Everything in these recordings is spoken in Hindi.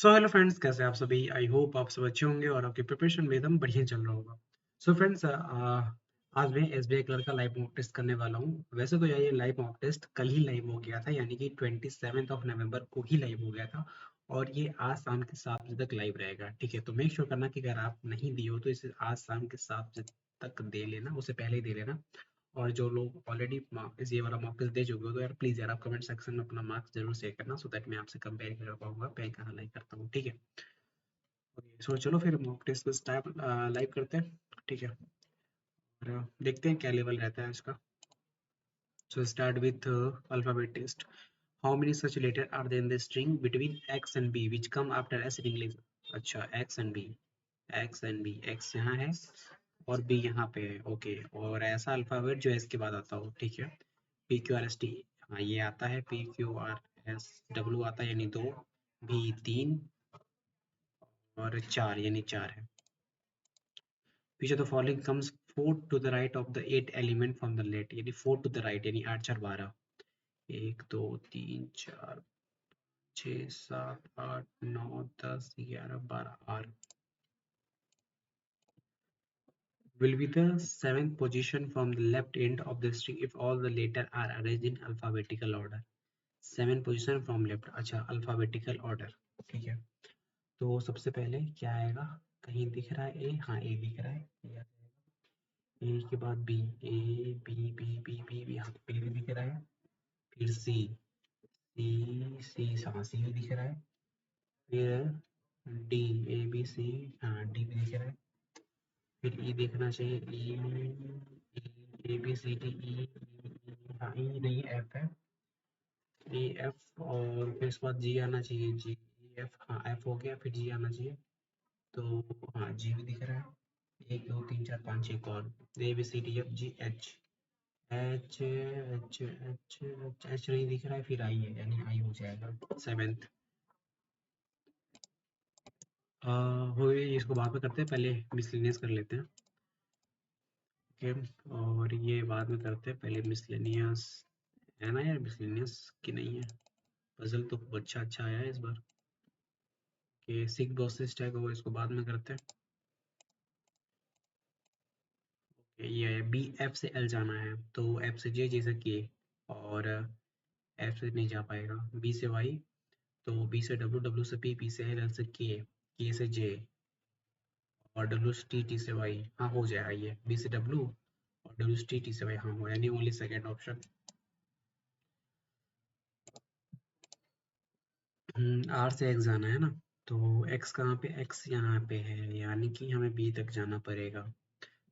सो हेलो फ्रेंड्स, कैसे हैं आप सभी। आई होप आप सब अच्छे होंगे और आपकी प्रिपरेशन भी एकदम बढ़िया चल रहा होगा। सो फ्रेंड्स, आज मैं एसबीआई क्लर्क का लाइव मॉक टेस्ट करने वाला हूँ। वैसे तो यार ये लाइव मॉक टेस्ट कल ही लाइव हो गया था, यानी कि 27 को ही लाइव हो गया था। और ये आज शाम के 7 बजे तक लाइव रहेगा। ठीक है, तो मेक श्योर करना कि अगर आप नहीं दिए हो तो इसे आज शाम के 7 बजे तक दे लेना, उससे पहले ही दे लेना। और जो लोग ऑलरेडी ये वाला मॉक टेस्ट दे चुके हो तो यार प्लीज़ यार आप कमेंट सेक्शन में अपना मार्क्स जरूर शेयर करना, सो दैट मैं आपसे कंपेयर कर पाऊंगा मैं कहाँ लाइक करता हूँ। ठीक है, सो चलो फिर मॉक टेस्ट को स्टार्ट लाइव करते हैं। ठीक है, और देखते हैं क्या लेवल रहता है इसका। So start with alphabet test. How many such letter are there in the string between X and B which come after S in English. अच्छा, X and B, X and B, X यहाँ है और बी यहाँ पे है। ओके, और ऐसा अल्फाबेट जो एस के बाद आता हो। ठीक है, P Q R S T, हाँ ये आता है। P Q R S W आता है यानी 2, भी 3 और 4 यानी 4 है। Which of the following comes 4 to the right of the 8 element from the left, यानी 4 to the right यानी 8 4 12, 1 2 3 4 6 7 8 9 10 11 12 are will be the seventh position from the left end of the string if all the letters are arranged in alphabetical order. Seven position from left, अच्छा अल्फाबेटिकल ऑर्डर। ठीक है, तो सबसे पहले क्या आएगा, कहीं दिख रहा है ए, हाँ ए दिख रहा है। ए के बाद B, A B B B B B, हाँ बी भी दिख रहा है। फिर सी, सी सी, हाँ सी भी दिख रहा है। फिर डी, ए बी सी, हाँ डी भी दिख रहा है। फिर ई देखना चाहिए, ई ए बी सी डी ई, हाँ ई नहीं एफ है। ई एफ, और फिर इसके बाद जी आना चाहिए, जी ई एफ, हाँ एफ हो गया, फिर जी आना चाहिए। तो हाँ जी भी दिख रहा है। 1 2 3 4 5 6 और A B C D F G H, H H H H H नहीं दिख रहा है, फिर आई है यानी आई हो जाएगा सेवेंथ। हो गई, इसको बाद में करते हैं, पहले मिसलेनियस कर लेते हैं। ओके, और ये बाद में करते हैं, पहले मिसलेनियस है ना यार, मिसलेनियस की नहीं है। पजल तो अच्छा अच्छा आया है इस बार। कि सिक बॉसेस टैग होगा, इसको बाद में करते हैं। ये है बी, एफ से एल जाना है तो एफ से जे जैसे के, और एफ से नहीं जा पाएगा। बी से वाई, तो बी से डब्ल्यू, डब्ल्यू से पी, पी से एल, एल से के से जे, और डब्ल्यू से टी, टी से वाई, हाँ हो जाएगा ये। बी से डब्ल्यू और डब्ल्यू से टी, टी से वाई, हाँ हो, यानी ओनली सेकेंड ऑप्शन। आर से एक्स जाना है ना, तो एक्स कहाँ पे, एक्स यहाँ पे है, यानी कि हमें बी तक जाना पड़ेगा।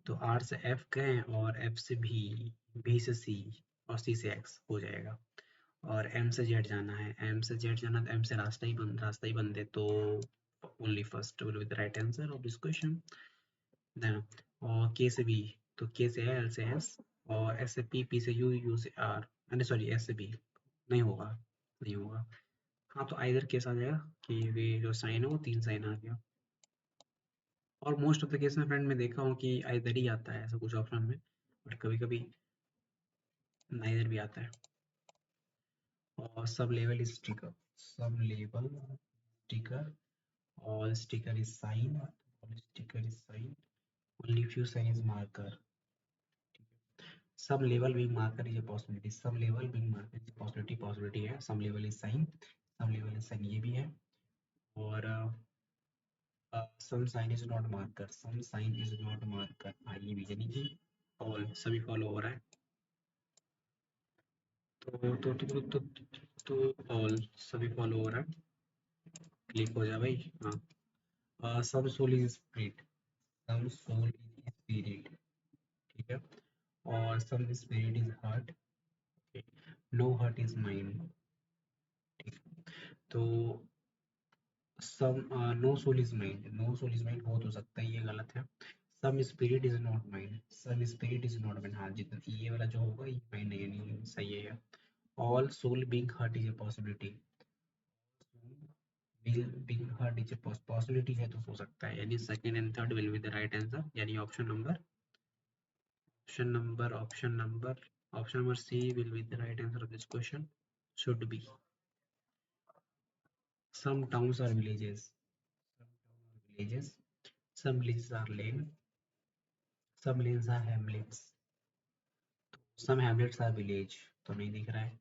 तो आर से एफ गए और एफ से भी से सी, और सी से एक्स हो जाएगा। और एम से जेड जाना है, एम से जेड जाना, तो एम से रास्ता ही बंद है, तो only first will be the right answer of this question. Then और के से बी, तो के से है, एल से एस, और एस से पी, पी से यू, यू से आर, अरे सॉरी एस से बी, नहीं होगा, नहीं होगा। हाँ तो आइदर केस आ जाएगा कि ये जो साइन है वो 3 साइन आ गया। और मोस्ट ऑफ द केस में फ्रेंड मैं देखा हूँ कि आइदर ही आता है ऐसा कुछ ऑप्शन में, बट कभी कभी नाइदर भी आता है। और sub level is sticker, sub level sticker, all sticker is sign, all sticker is sign, only few sign is marker. Some level being marker is a possibility, some level being marker is a possibility, possibility है। some level is sign, some level is sign ये भी है। और some sign is not marker, some sign is not marker, हाँ ये भी, यानी कि all सभी फॉलो हो रहा है। तो all सभी फॉलो हो रहा है। क्लिक हो जा भाई, हाँ। some soul is spirit, some soul is spirit, ठीक है। और some spirit is heart, no heart is mind, ठीक। तो some no soul is mind, no soul is mind बहुत हो सकता है, ये गलत है। Some spirit is not mind, some spirit is not mind, हाँ जितना ये वाला जो होगा ये माइंड नहीं सही है। All soul being hurt is a possibility, being hurt is a possibility है तो हो सकता है, यानी second and third will be the right answer, यानी option number C will be the right answer of this question, should be. some towns are villages, villages, some villages are lane, some lanes are hamlets, some hamlets are village, तो नहीं दिख रहा है.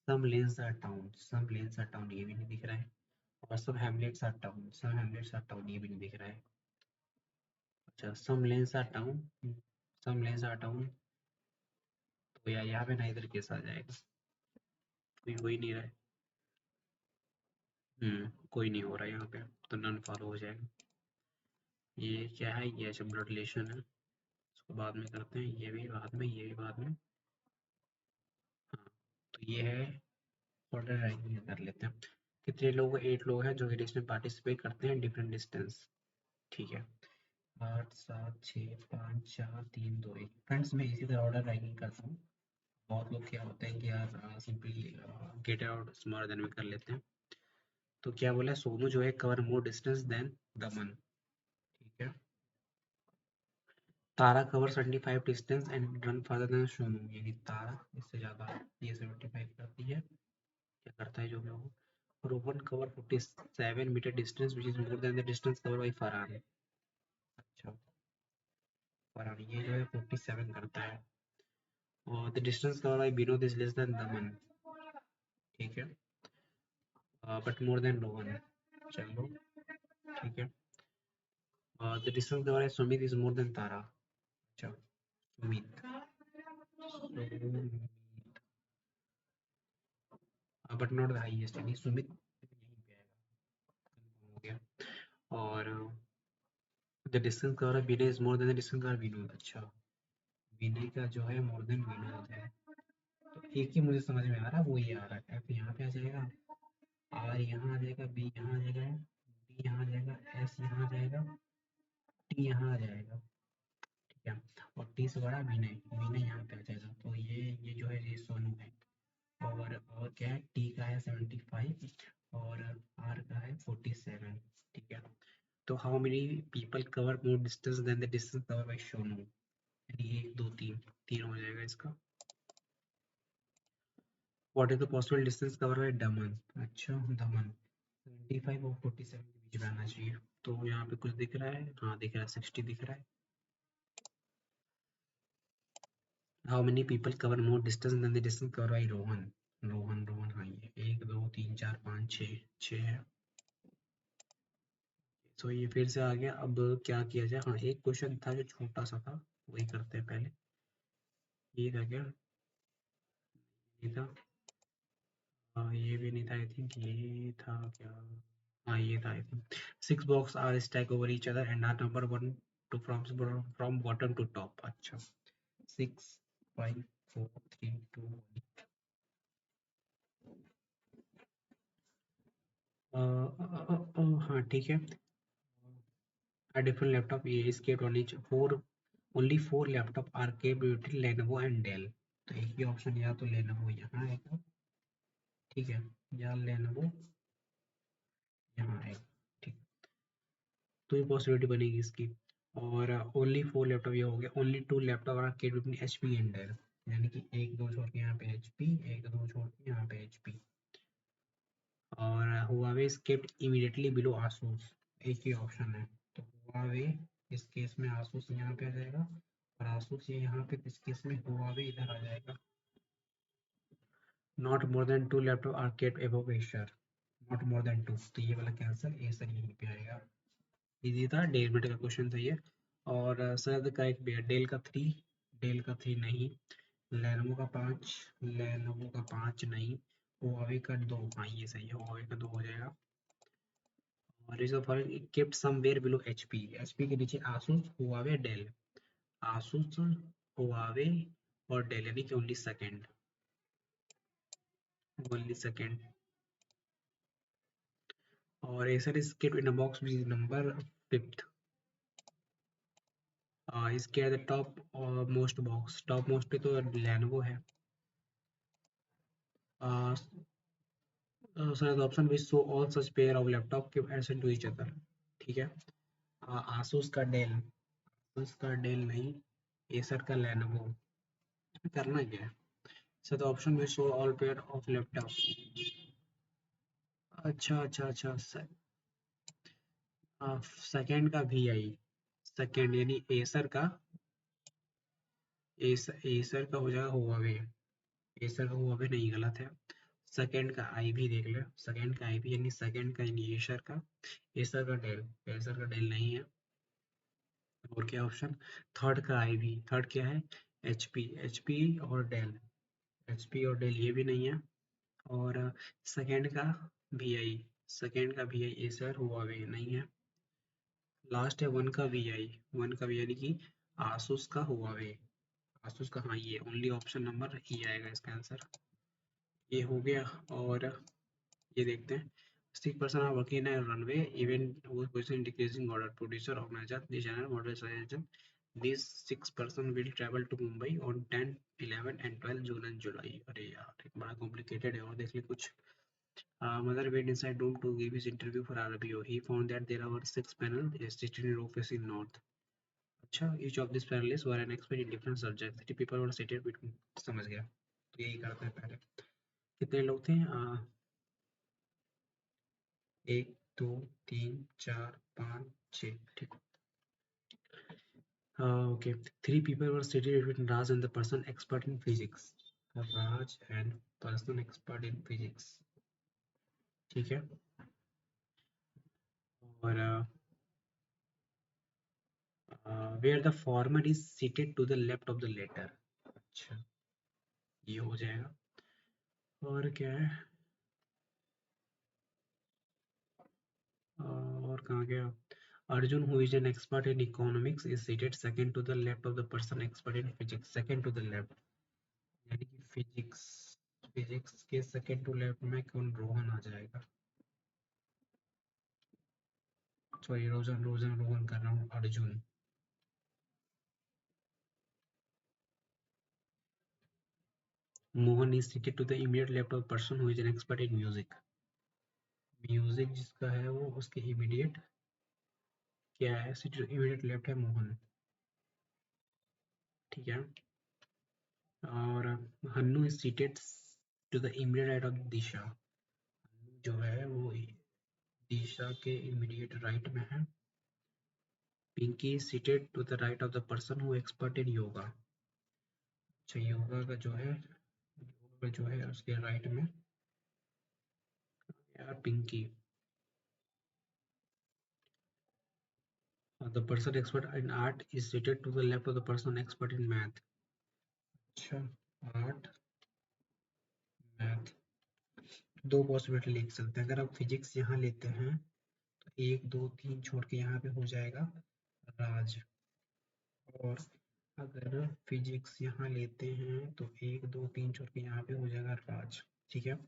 Some lanes are town, some lanes are town, ये भी नहीं दिख रहा है. और some hamlets are town, some hamlets are town, ये भी नहीं दिख रहा है. अच्छा, some lanes are town, some lanes are town, तो यार यहाँ पे ना इधर केस आ जाएगा. कोई हो ही नहीं रहा है. कोई नहीं हो रहा है यहाँ पे, तो नन फॉलो हो जाएगा. ये क्या है, ये सब ब्लड रिलेशन है, इसको बाद में करते हैं. ये भी बाद में, ये भी बाद में. हाँ, तो ये है ऑर्डर रैंकिंग कर लेते हैं. कितने लोग, 8 लोग हैं जो रेस में पार्टिसिपेट करते हैं डिफरेंट डिस्टेंस. ठीक है, 8 7 6 5 4 3 2 1. फ्रेंड्स मैं इसी तरह ऑर्डर रैंकिंग करता हूँ. बहुत लोग क्या होते हैं कि यार simply get out smaller than में कर लेते हैं. तो क्या बोला, सोनू जो है cover more distance then Daman. ठीक है, Tara cover 75 distance and run further than Sonu, यानी तारा इससे ज़्यादा ये 75 करती है. क्या करता है जो भी हो. Rohan cover 47 metre distance which is more than the distance cover by Farhan. अच्छा, फरहान ये जो है 47 करता है. और the distance cover by Vinod is less than Daman. ठीक है, बट मोर देन रोहन. चलो ठीक है. The distance cover by Sumit is more than Tara. अच्छा, Sumit, but not the highest, यानी सुमित यहीं पे आएगा. हो गया. और the distance cover by Vinay is more than the distance cover Vinod. अच्छा, विनय का जो है मोर देन विनोद है. तो एक ही मुझे समझ में आ रहा है, वो ये आ रहा है. एफ यहाँ पे आ जाएगा, आर यहाँ आ जाएगा, बी यहाँ आ जाएगा, डी यहाँ आ जाएगा, एस यहाँ आ जाएगा, टी यहाँ आ जाएगा. ठीक है, और टी से बड़ा विनय, विनय यहाँ पे आ जाएगा. तो ये जो है ये सोनू है. और क्या है, टी का है 75 और आर का है 47. ठीक है, तो how many people cover more distance than the distance cover by Sonu, यानी 1 2 3, 3 हो जाएगा इसका. What is the possible distance cover by Daman. अच्छा, दमन 75 और 47 के बीच में आना चाहिए. तो यहाँ पे कुछ दिख रहा है, हाँ दिख रहा है, 60 दिख रहा है. How many people cover more distance than the distance cover by Rohan. Rohan हाँ, ये 1 2 3 4 5 6 6 है. तो ये फिर से आ गया. अब क्या किया जाए, हाँ एक क्वेश्चन था जो छोटा सा था, वही करते हैं पहले. ये था क्या, ये था, हाँ ये भी नहीं था आई थिंक. ये था क्या, हाँ ये था I think. 6 box are stack over each other and are number 1 to from bottom to top. अच्छा, 6 5 4 3 2 1. हाँ ठीक है. A different laptop is kept on each four, only 4 laptop are kept between Lenovo and Dell. तो एक ही ऑप्शन, या तो Lenovo यहाँ आएगा, ठीक है, या Lenovo यहाँ आएगा. ठीक, तो ये पॉसिबिलिटी बनेगी इसकी. और ओनली 4 लैपटॉप ये हो गया. Only 2 laptop are kept between HP and Dell, यानी कि एक दो छोड़ के यहाँ पे HP, एक दो छोड़ के यहाँ पे HP. और Huawei is kept immediately below Asus, एक ही ऑप्शन है. तो Huawei इस केस में Asus यहाँ पे आ जाएगा, और Asus ये यहाँ पे इस केस में Huawei इधर आ जाएगा. Not more than 2 laptop are kept above Acer, not more than 2, तो ये वाला कैंसिल, Acer यहीं पे आएगा. इजी था, डेढ़ मिनट का क्वेश्चन था ये. और सर करेक्ट भी है. डेल का 3, डेल का 3 नहीं. लेनोवो का 5, लेनोवो का 5 नहीं. Huawei का 2, हाँ ये सही है, Huawei का 2 हो जाएगा. और is following kept somewhere below HP, HP के नीचे Asus, Huawei, Dell. Asus, Huawei और Dell, यानी कि ओनली सेकंड, ओनली सेकंड. और Acer is kept in a box which is number 5th. इसके the top most box, top most पे तो Lenovo है. Sir the option which show all such pair of laptop kept adjacent to each other. ठीक है. Asus का Dell, Asus का Dell नहीं, Acer का Lenovo. करना क्या है. So the option will show all pair of laptop. अच्छा अच्छा अच्छा। सेकंड का भी आई। सेकंड यानी एसर का। एसर का हो जाएगा हुआवे। एसर का हुआवे नहीं, गलत है। सेकंड का आई भी देख ले, सेकंड का आई भी यानी सेकंड का यानी एसर का। एसर का डेल। एसर का डेल नहीं है। और क्या ऑप्शन? थर्ड का आई भी, थर्ड क्या है? एचपी। एचपी और डेल। एचपी और डेल ये भी नहीं है। और सेकंड का वी आई। सेकंड का वी आई एसर हुआवे नहीं है। लास्ट है वन का वी आई। वन का वी यानी कि आसूस का हुआवे। आसूस का, हाँ ये ओनली ऑप्शन नंबर ई आएगा इसका आंसर। ये हो गया। और ये देखते हैं। 6% are working in a runway event whose position decreasing order. Producer organizer designer model selection. These 6% will travel to Mumbai on 10, 11 and 12 June and July. अरे यार बड़ा कॉम्प्लिकेटेड है। और देख ले कुछ। Mother went inside room to give his interview for RBO. He found that there were 6 panels seated in row facing north. अच्छा, each of these panelists were an expert in different subjects. 3 people were seated between. समझ गया। तो यही करते हैं पहले। कितने लोग थे? 1 2 3 4 5 6, ठीक। Okay, 3 people were seated between Raj and the person expert in physics. Raj and person expert in physics, ठीक है। और where the former is seated to the left of the latter. अच्छा, ये हो जाएगा। और क्या है? और कहाँ गया? Arjun, who is an expert in economics, is seated second to the left of the person expert in physics. Second to the left यानी कि फिजिक्स। फिजिक्स के सेकंड टू लेफ्ट में कौन? रोहन आ जाएगा। सॉरी, रोजन रोजन रोहन कर रहा हूँ। Arjun. Mohan is seated to the immediate left of person who is an expert in music. Music जिसका है वो उसके इमीडिएट क्या है? सीटेड इमीडिएट लेफ्ट है मोहन, ठीक है। और Hannu is seated to the immediate right of Disha. जो है वो दिशा के इमीडिएट राइट में है। Pinky is seated to the right of the person who expert in yoga. अच्छा, योगा का जो है, योगा का जो है उसके राइट में यार पिंकी। The person expert in art is seated to the left of the person expert in math. अच्छा, आर्ट मैथ। दो पॉसिबिलिटी लिख सकते हैं। अगर आप फिजिक्स यहाँ लेते हैं तो 1 2 3 छोड़ के यहाँ पे हो जाएगा राज। और अगर फिजिक्स यहाँ लेते हैं तो 1 2 3 छोड़ के यहाँ पे हो जाएगा राज, ठीक है।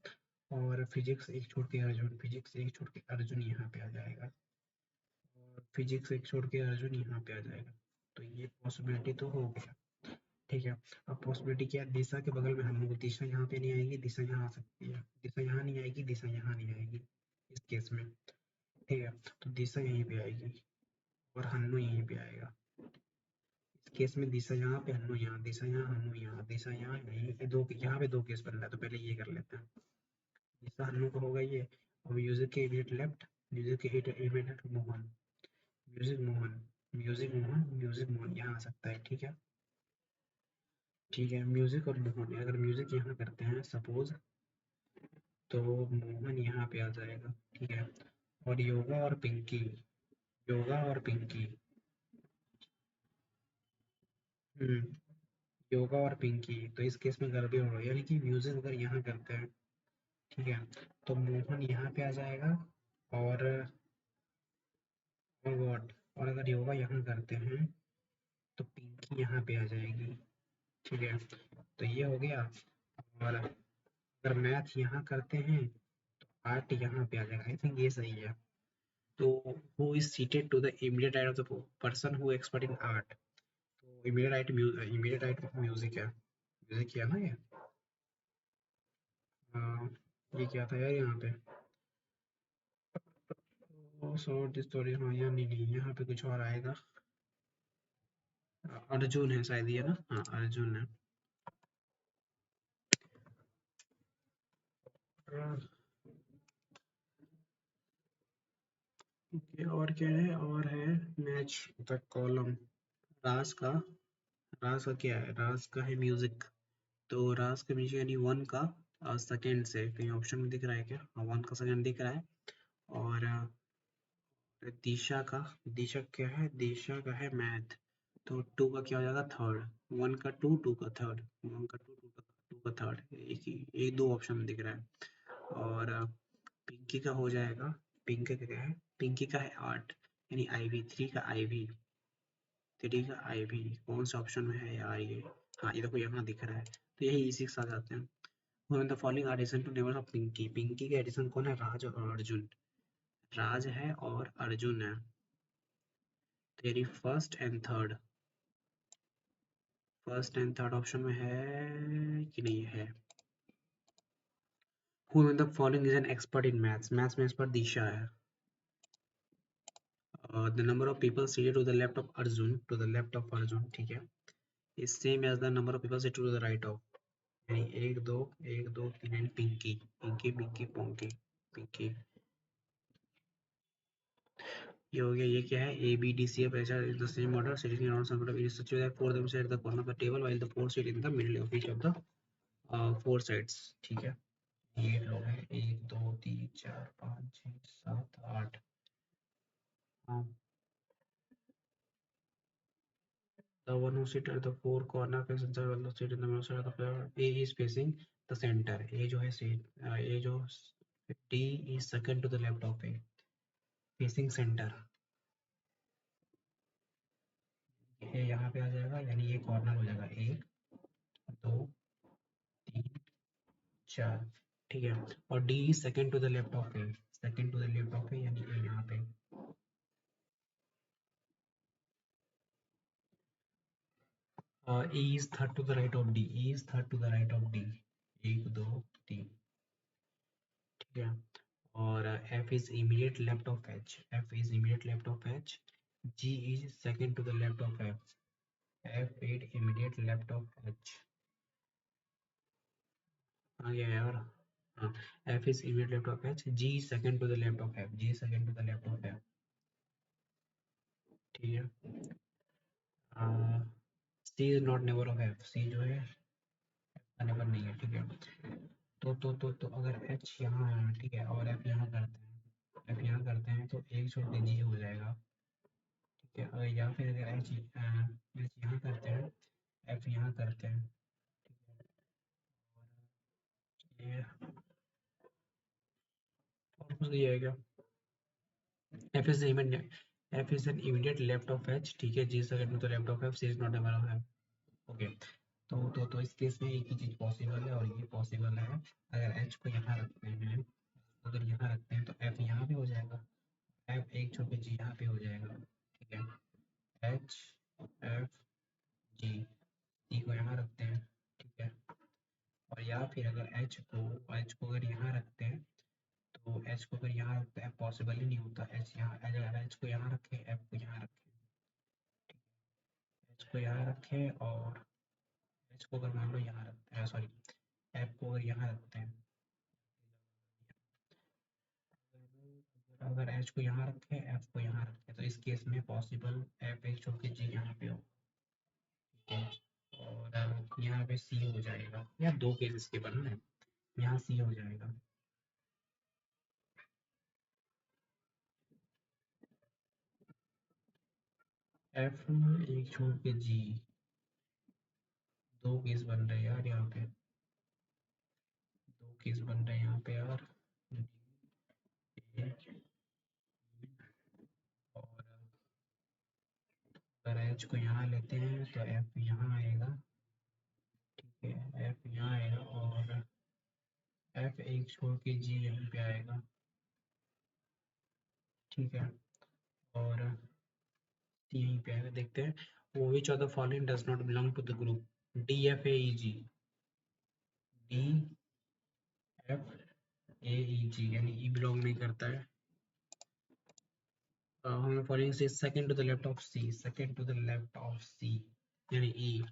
और फिजिक्स एक छोड़ के अर्जुन, फिजिक्स एक छोड़ के अर्जुन यहाँ पे आ जाएगा। और फिजिक्स एक छोड़ के अर्जुन यहाँ पे आ जाएगा। तो ये पॉसिबिलिटी तो हो गया, ठीक है। अब पॉसिबिलिटी क्या है? दिशा के बगल में हम लोग, दिशा यहाँ पे नहीं आएगी, दिशा यहाँ आ सकती है। दिशा यहाँ नहीं आएगी, दिशा यहाँ नहीं आएगी इस केस में, ठीक है। तो दिशा यहीं पे आएगी और हन्नू यहीं पे आएगा। इस केस में दिशा यहाँ पे, हन्नू यहाँ, दिशा यहाँ, हन्नू यहाँ, दिशा यहाँ, यहीं दो, यहाँ पे दो केस बन रहा है। तो पहले ये कर लेते हैं। दिशा हन्नू का होगा ये। और म्यूजिक के इमीडिएट लेफ्ट, म्यूजिक के immediate Mohan, music Mohan, music Mohan, music Mohan यहाँ आ सकता है, ठीक है। ठीक है, म्यूजिक और मोहन, अगर म्यूजिक यहाँ करते हैं सपोज, तो मोहन यहाँ पे आ जाएगा, ठीक है। और योगा और पिंकी, योगा और पिंकी, हम्म, योगा और पिंकी, तो इस केस में गड़बड़ी हो रही है, यानी कि म्यूजिक अगर यहाँ करते हैं, ठीक है, तो मोहन यहाँ पे आ जाएगा। और व्हाट, और अगर योगा यहाँ करते हैं तो पिंकी यहाँ पे आ जाएगी, ठीक है। तो ये हो गया। और अगर मैथ यहाँ करते हैं तो आर्ट यहाँ पे आ जाएगा। आई थिंक ये सही है। तो who is seated to the immediate right of the person who expert in art. तो इमीडिएट राइट म्यूजिक है। म्यूजिक किया ना ये। हाँ, ये क्या था यार यहाँ पे? शॉर्ट स्टोरी, हाँ यहाँ नहीं नहीं, यहाँ पे कुछ और आएगा। अर्जुन है शायद ये ना, हाँ अर्जुन है। ओके, और क्या है, और है मैच द कॉलम। राज का राज का क्या है, राज का है म्यूजिक। तो राज का म्यूजिक यानी वन का सेकंड से कहीं ऑप्शन में दिख रहा है क्या? हाँ, वन का सेकंड दिख रहा है। और दिशा क्या है, दिशा का है मैथ। तो टू का क्या हो जाएगा, थर्ड। वन का टू, टू का थर्ड। वन का टू, टू का थर्ड, एक दो ऑप्शन में दिख रहा है। और पिंकी का हो जाएगा, पिंकी का क्या है, पिंकी का है आर्ट, यानी आईवी, थ्री का आईवी। थ्री का आईवी कौन सा ऑप्शन में है यार ये? हाँ, ये देखो यहाँ दिख रहा है। तो यही इसी के साथ आते हैं। Who in the following are addition to neighbors of Pinky? Pinky के एडिशन कौन है, राज और अर्जुन। राज है और अर्जुन है। तेरी फर्स्ट एंड थर्ड ऑप्शन में है कि नहीं है? Who in the following is an expert in maths? Maths में एक्सपर्ट दिशा है। The number of people seated to the left of Arjun, ठीक है, is same as the number of people seated to the right of, यानी एक दो तीन एंड पिंकी, पिंकी पिंकी पोंकी, पिंकी। ये हो गया। ये क्या है, A B D C F ऐसा is the same order sitting around some of is such that four them sit at the corner of the table while the four sit in the middle of each of the four sides, ठीक है। ये लोग हैं, एक दो तीन चार पाँच छः सात आठ। हाँ, the one who sit at the four corner faces the one who sit in the middle side of the floor. A is facing the center. A जो है A जो D is second to the left of A, facing center। ये यहाँ पे आ जाएगा, यानी ये कॉर्नर हो जाएगा, एक दो तीन चार, ठीक है। और D second to the left of A, second to the left of A, यानी ए यहाँ पे। A is third to the right of D, A is third to the right of D, एक दो तीन, ठीक है। और F is immediate left of H, F is immediate left of H. G is second to the left of F, F is immediate left of H. आ गया यार। हाँ, F is immediate left of H, G second to the left of F, G second to the left of F, ठीक है। C is not neighbour of F, C जो है नेबर नहीं है, ठीक है। तो अगर एच यहाँ है, ठीक है, और एफ यहाँ करते हैं, एफ यहाँ करते हैं, तो एक छोटे जी हो जाएगा, ठीक है। अगर या फिर अगर एच यहाँ करते हैं, एफ यहाँ करते हैं, और ये और कुछ नहीं आएगा। F is an immediate left of H, ठीक है, जी सेकंड में तो left of F, C is not neighbour of F, okay. तो इस केस में एक ही चीज पॉसिबल है और ये पॉसिबल है। अगर एच को यहाँ रखते हैं, अगर यहाँ रखते हैं तो एफ यहाँ भी हो जाएगा, एफ एक छोटे जी यहाँ पे हो जाएगा, ठीक है। एच एफ जी, ई को यहाँ रखते हैं, ठीक है। और या फिर अगर एच को अगर यहाँ रखते हैं, तो एच को अगर यहाँ रखते हैं, पॉसिबल ही नहीं होता। एच यहाँ, अगर एच को यहाँ रखें, एफ को यहाँ रखें, एच को यहाँ रखें, और एच को अगर मान लो यहाँ रखते हैं, सॉरी, एफ को अगर यहाँ रखते हैं, अगर एच को यहाँ रखें, एफ को यहाँ रखें, तो इस केस में पॉसिबल एफ एक छोड़ के जी यहाँ पे हो, ठीक है। और यहाँ पे सी हो जाएगा, या दो केसेस के बना है, यहाँ सी हो जाएगा। एफ एक छोड़ के जी, दो केस बन रहे हैं यार यहाँ पे, दो केस बन रहे हैं यहाँ पे यार। एक, और अगर एच को यहाँ लेते हैं तो एफ यहाँ आएगा, ठीक है, एफ यहाँ आएगा, और एफ एक छोड़ के जी यहाँ पे आएगा, ठीक है। और सी यहीं पे आएगा, देखते हैं। Which of the following does not belong to the group D F A E G, D F A E G, यानी ई बिलोंग नहीं करता है। हमें फॉलोइंग से second to the left of C, second to the left of C, यानी ई।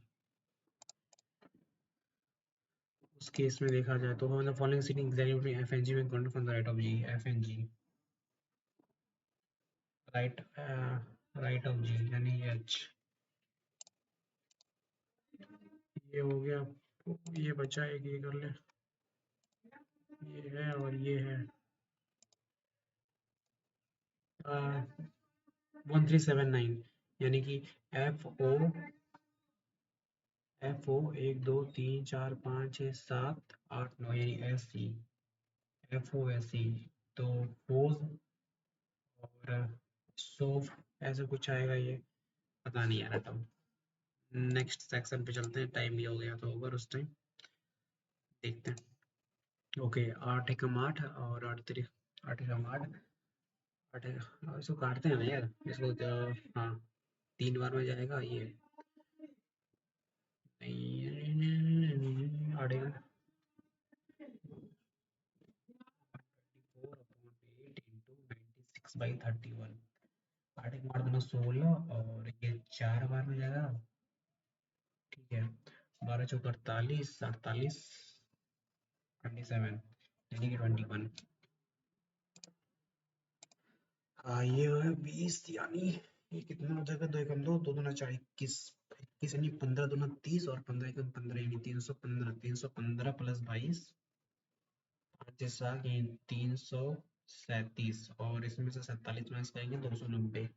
उस केस में देखा जाए तो हमें following sitting exactly between F and G में कौन from the right of G, F and ji. Right right of जी यानी एच। ये हो गया, ये बचा एक, ये कर ले, ये है और ये है 1379, यानी कि एफ ओ 1 2 3 4 5 6 7 8 9, यानी S C, F O S C. तो फोज और सोफ ऐसा कुछ आएगा, ये पता नहीं आ रहा था। नेक्स्ट सेक्शन पे चलते हैं, टाइम भी हो गया तो ओवर उस टाइम, देखते हैं। ओके, 8 एकम 8 और 8 3 8 एकम 8, इसको काटते हैं ना यार, इसको हाँ 3 बार में जाएगा ये। 8 4/8 × 96/31, 8 एक 16 और ये 4 बार में जाएगा। ठीक है, 12 × 4 = 48, 48 27, यानी कि 21। हाँ ये है 20, यानी ये कितना हो जाएगा, 2 एकम 2, 2 दूना 4, 21, 21 यानी 15 दूना 30 और 15 एकम 15, यानी 315, 315 + 22, 5 7 यानी 337, और इसमें से 47 माइनस करेंगे 290।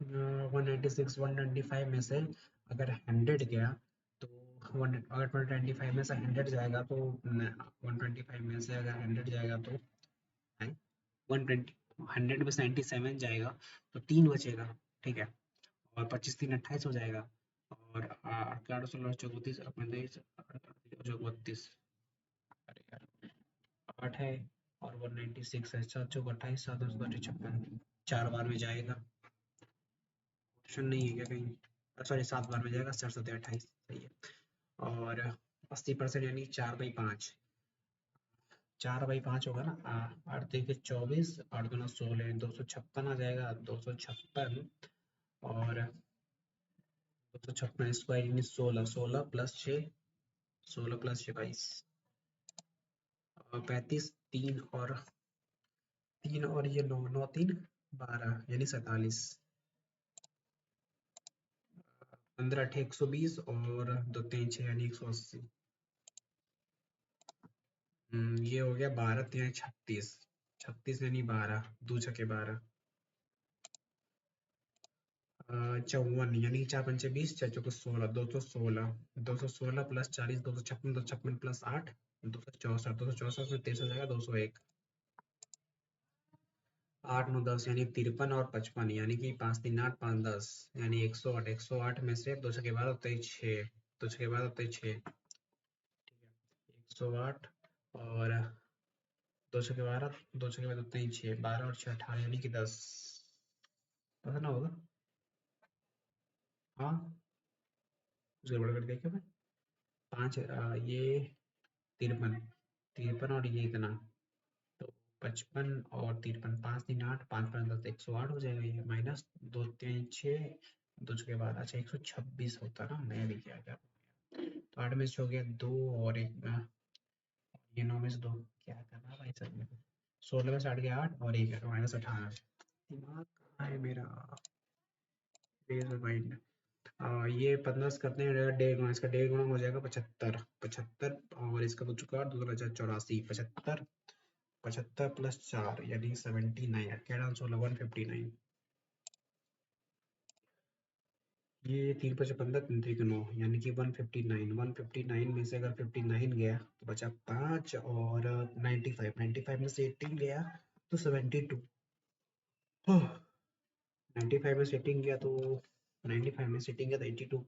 196 125 में से अगर 100 गया तो अगर 125 में से 100 जाएगा तो 125 में से अगर 100 जाएगा तो 120, 100 में से 97 जाएगा तो 3 बचेगा। ठीक है, और 25 3 28 हो जाएगा, और 8 16 34 35 32, अरे यार 8 है और 196 है, 7 चौक 28, 7 2 56, 4 बार में जाएगा। ऑप्शन नहीं है क्या कहीं, सॉरी 7 बार में जाएगा, 4 7 28 सही है। और 80% यानी 4/5, 4/5 होगा ना, 8 3 24, 8 2 16, 256 आ जाएगा, 256, और 256 स्क्वायर यानी 16, 16 + 6, 16 + 6 22, 35, 3 और ये 9 9 3 12 यानी 47, 15 8 120 और 2 3 6 यानी 180। ये हो गया 12 3 36, 36 यानी 12, 2 छके 12, 54 यानी 4 पंचे 20, 4 चौके 16, 216, 216 + 40, 256, 256 + 8, 264, 264 में 23 हो जाएगा, 201, 8 9 10 यानी 53 और 55, यानी कि 5 3 8 5 10, यानी 108, 108 में से 2 छके 12 होते हैं 6, 2 छके 12 होते हैं 6, 108, और 2 छके 12, 2 छके 12 होते हैं 6, 12 और 6 18, यानी कि 10, पता ना होगा। हाँ गड़बड़ कर देखा मैं, 5 ये 53, 53 और ये इतना, तो 55 और 53, 5 3 8, 5 5 10, 108 हो जाएगा, ये माइनस 2 3 6, 2 के बाद अच्छा 126 होता ना, मैं भी क्या क्या, तो 8 में से हो गया 2 और एक ये 9 में से 2, क्या करना भाई सर में, 16 में से 8 गया 8 और एक -18, दिमाग कहाँ है मेरा, माइंड। ये 15 से करते हैं, 1.5 गुना, इसका 1.5 गुना हो जाएगा 75, 75, और इसका तो चुका 2 84, 75, 75 + 4 यानी 79, 18 16 159, ये 3 5 15, 3 3 9 यानी कि 159, 159 में से अगर 59 गया तो बचा 5, और 95, 95 में से 18 गया तो 72, 95 में से 18 गया तो 95 में से 18 गया तो 82,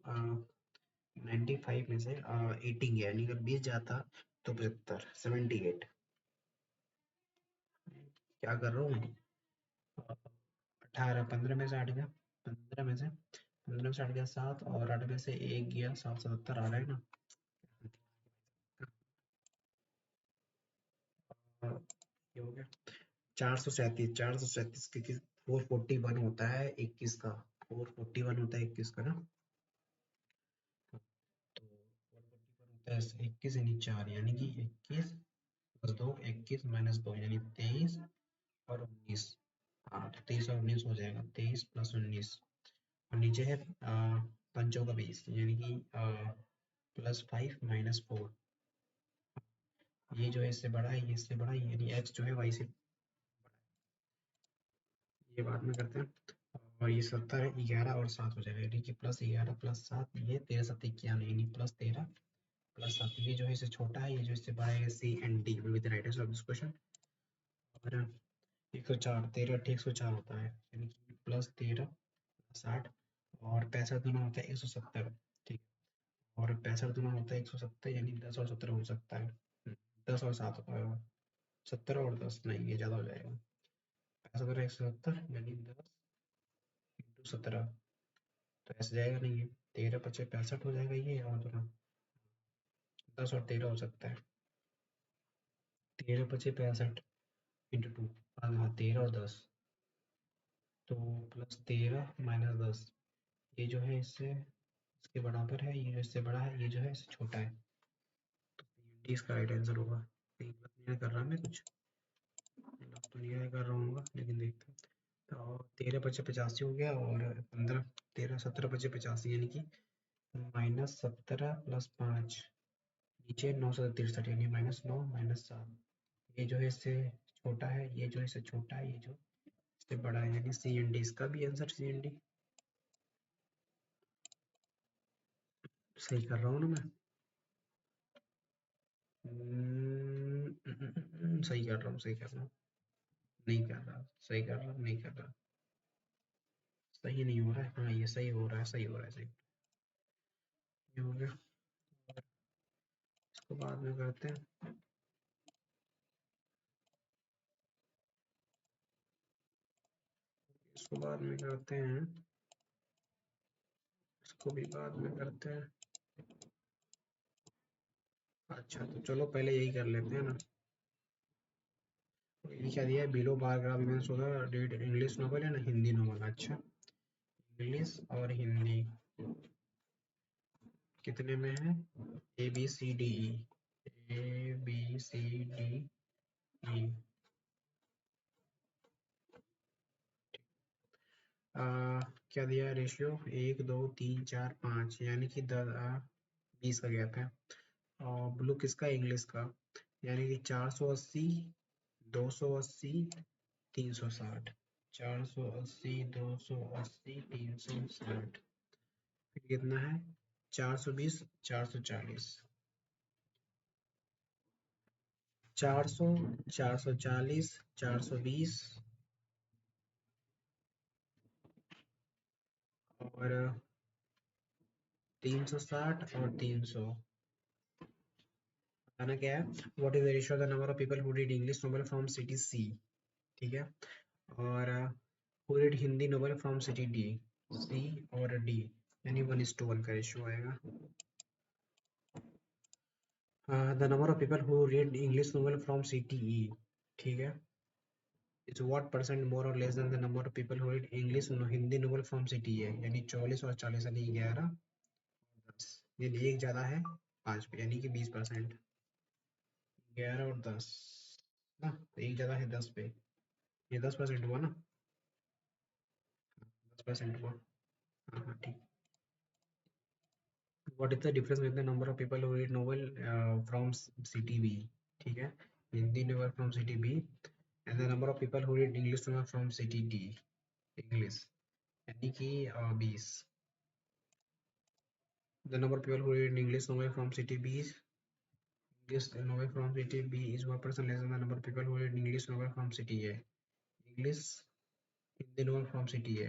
95 में से 18 गया, यानी अगर 20 जाता तो 75, 78, क्या कर रहा हूँ, 18, 15 में से 8 गया, 15 में से 15 में से 8 गया 7, और 8 में से 1 गया 7, 77 आ रहा है ना। ये हो गया 437, 437 क्योंकि 441 होता है 21 का, 441 होता है 21 का ना, तो 441 होता है 21 यानी 4, यानी कि 21 + 2, 21 - 2 यानी 23, और 19। हाँ तो 23 और 19 हो जाएगा, 23 प्लस 19। और नीचे है पंचों का 20, यानी कि +5 - 4। ये जो है इससे बड़ा है, ये इससे बड़ा है, यानी x जो है y से, ये बाद में करते हैं। और ये 70 है, 11 और 7 हो जाएगा, यानी कि +11 + 7, ये 13 7 91, यानी +13 + 7। ये जो है इससे छोटा है, ये जो इससे बड़ा है, C and D will be the right answer of this question। और 104, 13 8 104 होता है, यानी कि +13 + 8 और 65 दोनों होता है 170। ठीक, और 65 दोनों होता है 170, यानी 10 और 17 हो सकता है। 10 और 7 70 और 10 नहीं, ये ज़्यादा हो जाएगा। 65 और 170 यानी 10 × 17, तो ऐसे जाएगा नहीं है। 13 × 5 = 65 हो जाएगा ये, और दोनों 10 और 13 हो सकता है। 13 × 5 = 65 × 2, हाँ 13 और 10, तो +13 - 10, ये जो है इससे इसके बराबर है, ये जो इससे बड़ा है, ये जो है इससे छोटा है, तो डी इसका राइट आंसर होगा। कहीं गलत नहीं कर रहा मैं कुछ, गलत तो नहीं कर रहा हूँ, लेकिन देखते हैं। तो 13 × 5 = 85 हो गया, और 15 13 17 × 5 = 85, यानी कि -17 + 5, नीचे 963, यानी -9 -7। ये जो है इससे छोटा है, ये जो है इससे छोटा है, ये जो इससे बड़ा है, यानी सी एंड डी, इसका भी आंसर सी एंड डी। सही कर रहा हूँ ना मैं? सही कर रहा हूँ, सही कर रहा हूँ, नहीं कर रहा, सही कर रहा हूँ, नहीं कर रहा, सही नहीं हो रहा है, हाँ ये सही हो रहा है, सही हो रहा है, सही, ये हो गया। इसको बाद में करते हैं, इसको बाद में करते हैं, इसको भी बाद में करते हैं। अच्छा तो चलो पहले यही कर लेते हैं ना। ये क्या दिया है, बिलो बारग्राफ इवेंट्स होगा, रीड इंग्लिश नॉवल है ना हिंदी नॉवल। अच्छा, इंग्लिश और हिंदी कितने में है? A B C D E, A B C D E. क्या दिया है रेशियो? 1 2 3 4 5, यानी कि 20 का गैप है। और ब्लू किसका? इंग्लिश का, यानी कि 480 280 360, 480 280 360, फिर कितना है? 420 440, 400 440 420 और 360 और 300। बताना क्या है? What is the ratio of the number of people who read English novel from city C, ठीक है, और who read Hindi novel from city D, C और डी, यानी 1:1 का रेशियो आएगा। The number of people who read English novel from city E, ठीक है, इट्स व्हाट परसेंट मोर और less than the number of people who read English Hindi novel from city ए, यानी 44 और 40, यानी 11 10, यानी एक ज़्यादा है 5 पे, यानी कि 20%। 11 और 10 ना, तो एक ज़्यादा है 10 पे, ये 10% हुआ ना, 10% हुआ। हाँ हाँ ठीक। What is the difference with the number of people who read novel from city B, ठीक है, Hindi novel from city B, and the number of people who read English novel from city D, English, यानी कि 20। The number of people who read English novel from city B, English novel from city B is 1% less than the number of people who read English novel from city A. English Hindi novel from city A,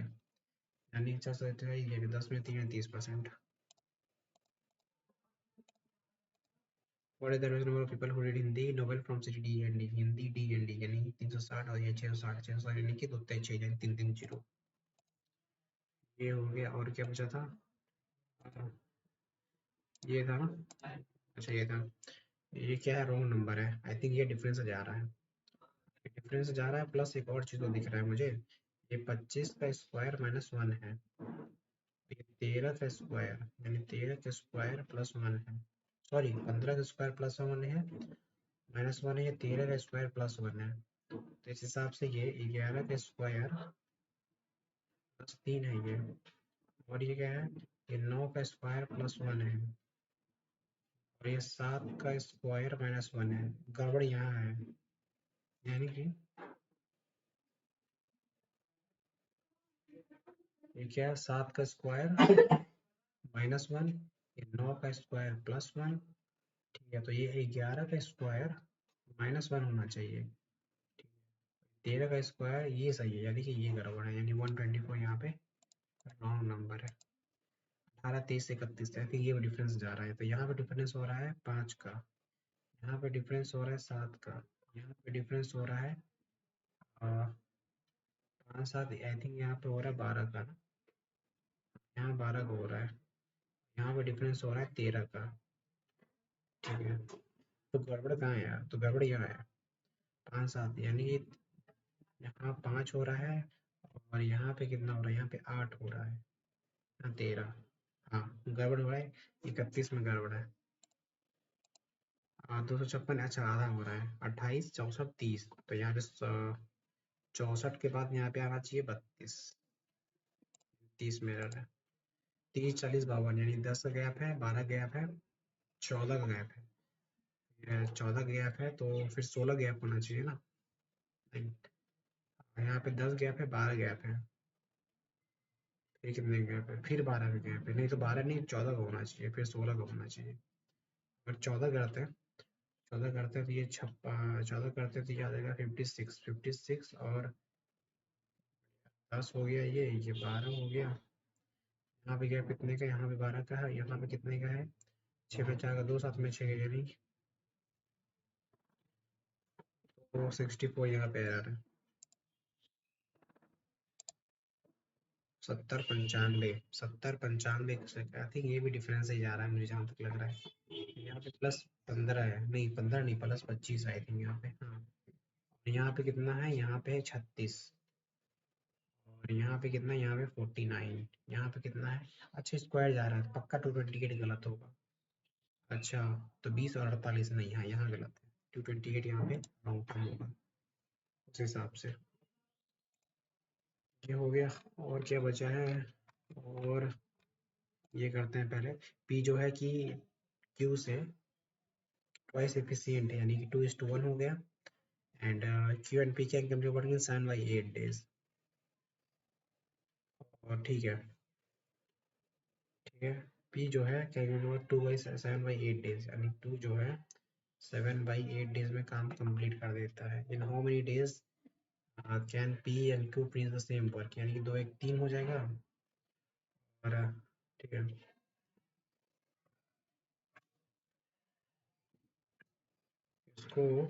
यानी 4 है, ये भी 10 में 3 है 30%। What is the number of people who read Hindi novel from city D and D? Hindi D and D, यानी 360 और ये 660, 660 यानी कि 2 6 यानी 3 3 0। ये हो गया, और क्या बचा था? ये था ना, अच्छा ये था, ये क्या है? रॉन्ग नंबर है, आई थिंक ये डिफरेंस जा रहा है, डिफरेंस जा रहा है, प्लस एक और चीज तो दिख रहा है मुझे, ये 25 का स्क्वायर -1 है, ये 13 का स्क्वायर, यानी 13 का स्क्वायर +1 है, सॉरी 15 का स्क्वायर +1 है, -1 है, ये 13 का स्क्वायर +1 है, तो इस हिसाब से ये 11 का स्क्वायर प्लस 3 है ये, और ये क्या है, ये 9 का स्क्वायर प्लस 1 है, और ये 7 का स्क्वायर माइनस 1 है। गड़बड़ यहाँ है, यानी कि ये क्या है, 7 का स्क्वायर माइनस 1, ये 9 का स्क्वायर प्लस 1। ठीक है, तो ये 11 का स्क्वायर माइनस 1 होना चाहिए। 13 का स्क्वायर ये सही है, यानी कि ये गड़बड़ है, यानी 124 यहाँ पे रॉन्ग नंबर है। 18, 23, 31, आई थिंक ये डिफरेंस जा रहा है, तो यहाँ पे डिफरेंस हो रहा है 5 का, यहाँ पे डिफरेंस हो रहा है 7 का, यहाँ पे डिफरेंस हो रहा है 5, 7, आई थिंक यहाँ पे हो रहा है 12 का ना, यहाँ 12 का हो रहा है, यहाँ पे डिफरेंस हो रहा है 13 का। ठीक है, तो गड़बड़ कहाँ है यार, तो गड़बड़ यहाँ है 5, 7, यानी कि यहाँ 5 हो रहा है, और यहाँ पे कितना हो रहा है, यहाँ पे 8 हो रहा है, यहाँ 13। हाँ, गड़बड़ हो रहा है, 31 में गड़बड़ है। हाँ, 256, अच्छा आधा हो रहा है, 28, 64, 30, तो यहाँ पे 64 के बाद यहाँ पे आना चाहिए 32, 30 में रह रहा है, 30, 40, 52, यानी 10 का गैप है, 12 गैप है, 14 का गैप है, 14 गैप है, तो फिर 16 गैप होना चाहिए ना। नहीं, यहाँ पे 10 गैप है, 12 गैप है, फिर कितने गैप है, फिर 12 का गैप है, नहीं तो 12 नहीं, 14 का होना चाहिए, फिर 16 का होना चाहिए। अगर 14 करते हैं, 14 करते हैं तो ये 14 करते हैं तो ये आ जाएगा 56, 56, और 10 हो गया, ये 12 हो गया, यहाँ पे गैप कितने का, यहाँ पे 12 का है, यहाँ पे कितने का है, 6 पे 4 का 2, 7 में 6 यानी तो 64 यहाँ पे आ रहा है, 70, 95, 70, 95, आई थिंक ये भी डिफरेंस ही जा रहा है मुझे जहाँ तक लग रहा है। यहाँ पे प्लस 15 है, नहीं 15 नहीं, प्लस 25 आई थिंक यहाँ पे, हाँ। यहाँ पे कितना है, यहाँ पे है 36, और यहाँ पे कितना है, यहाँ पे 49, यहाँ पे कितना है, अच्छा स्क्वायर जा रहा है, पक्का 228 गलत होगा। अच्छा, तो 20 और 48 नहीं, हाँ यहाँ गलत है, 228 यहाँ पे रॉन्ग टर्म होगा उस हिसाब से। ये हो गया, और क्या बचा है, और ये करते हैं पहले, P जो है कि Q से ट्वाइस एफिशिएंट है, यानी कि 2:1 हो गया, and Q and P can complete work in 7/8 days, और ठीक है, P जो है कैन कंप्लीट वर्क 7/8 डेज, यानी 2 जो है 7/8 डेज में काम कंप्लीट कर देता है। In how many days can P and Q finish the same work, यानी कि 2, 1, 3 हो जाएगा, और ठीक है, इसको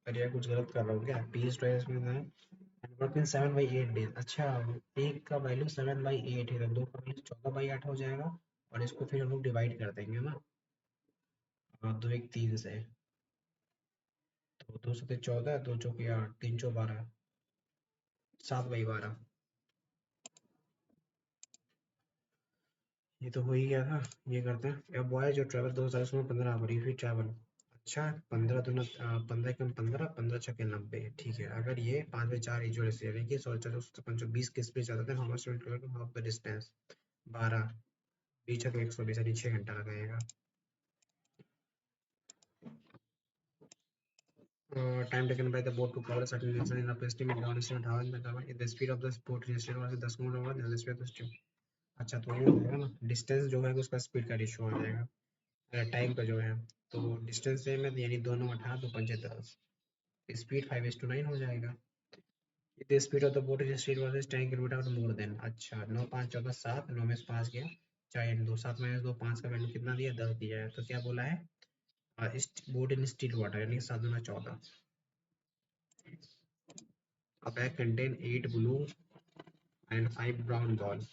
करिए, कुछ गलत कर रहा हूँ क्या, P इज ट्वाइस में है, वर्क इन 7/8 डेज, अच्छा, एक का वैल्यू 7/8 है, तो दो का वैल्यू 14/8 हो जाएगा, और इसको फिर हम लोग डिवाइड कर देंगे ना, और 2, 1, 3 से, तो 2 सते 14, 2 चौके 8, 3 चौ 12, 7/12, ये तो हो ही गया था। ये करते हैं, अब बॉय जो travel 2015 hour if you travel, अच्छा 15 दूना 15 कम 15, 15 छके 90, ठीक है, अगर ये 5 में 4 इजोड़ से यानी कि 16, 54, 20 के स्पीड जाता है, how much half the distance, 12, 20 है तो 120, यानी 6 घंटा लगाएगा। Time taken by the boat to cover a certain distance in a estimate down estimate how if the speed of the boat instead was 10 kilometre होगा then the speed of the stream, अच्छा तो ये हो जाएगा ना, डिस्टेंस जो है उसका स्पीड का रेशियो हो जाएगा, टाइम का जो है, तो डिस्टेंस सेम है, यानी दोनों 18, तो 5 10, स्पीड 5:9 हो जाएगा। The speed of the boat is speed versus 10 kilometre more than, अच्छा 9, 5, 14, 7, 9 में से 5 गया, 4 2, 7 माइनस 2, 5 का वैल्यू कितना दिया, 10 दिया है, तो क्या बोला है, बोट इन स्टिल वाटर, यानी 7 दूना 14, a bag contain 8 blue and 5 brown balls.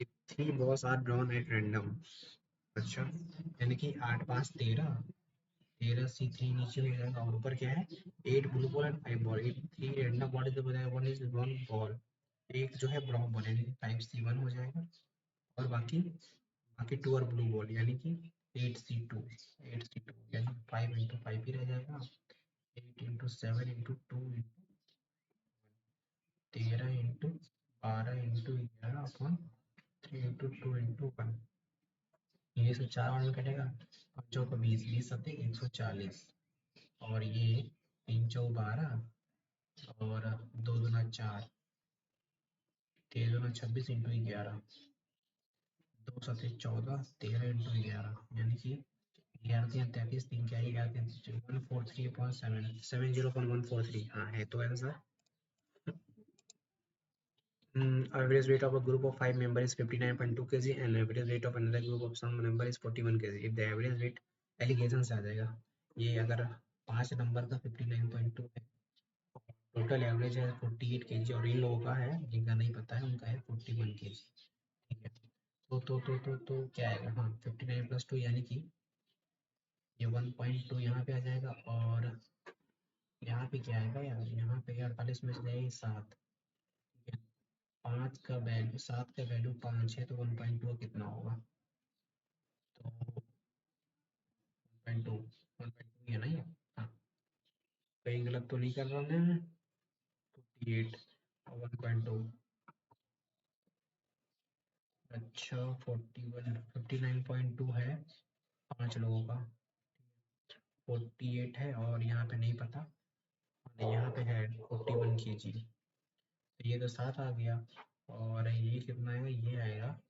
If 3 balls are drawn at random, अच्छा, यानी कि 8, 5, 13, 13 C3 नीचे हो जाएगा, और ऊपर क्या है, 8 blue ball and 5 ball, 3 random ball is बताया, 1 इज वन बॉल, एक जो है ब्राउन बॉल, यानी कि 5C1 हो जाएगा, और बाकी बाकी 2 और ब्लू बॉल, यानी कि 8C2, 8C2, यानी 5 into 5 ही रह जाएगा, 8 into 7 into 2 into 13 into 12 into 11 upon 3 into 2 into 1। ये सब 4 में कटेगा, 5 का 20, 20 सत्ते 140, और ये 3 चौ 12 और 2 दूना 4, 3 दूना 26 इंटू 11, 2 सत्ते 14, 13 इंटू 11 यानी कि 11 3 33, 3 क्या 143.7 70.143। हाँ है तो answer. Average weight of a group of 5 members is 59.2 kg and average weight of another group of some member is 41 kg. If the average weight allegation से आ जाएगा। ये अगर 5 नंबर का 59.2 है, टोटल एवरेज है 48 kg और इन लोगों का है, जिनका नहीं पता है उनका है 41 kg। ठीक है, तो क्या आएगा? हाँ 59 प्लस 2 यानी कि ये 1.2 यहाँ पे आ जाएगा, और यहाँ पे क्या आएगा यार? यहाँ पे 48 में से जाएगी 7। ठीक है, 5 का वैल्यू 7 का वैल्यू 5 है, तो 1.2 कितना होगा? तो 1.2 1.2 है ना ये? हाँ, कहीं गलत तो नहीं कर रहा मैं? 48 और 1.2, अच्छा 41 59.2 है 5 लोगों का, 48 है और यहाँ पे नहीं पता, और यहाँ पे है 41 kg। तो ये तो 7 आ गया, और ये कितना आएगा? ये आएगा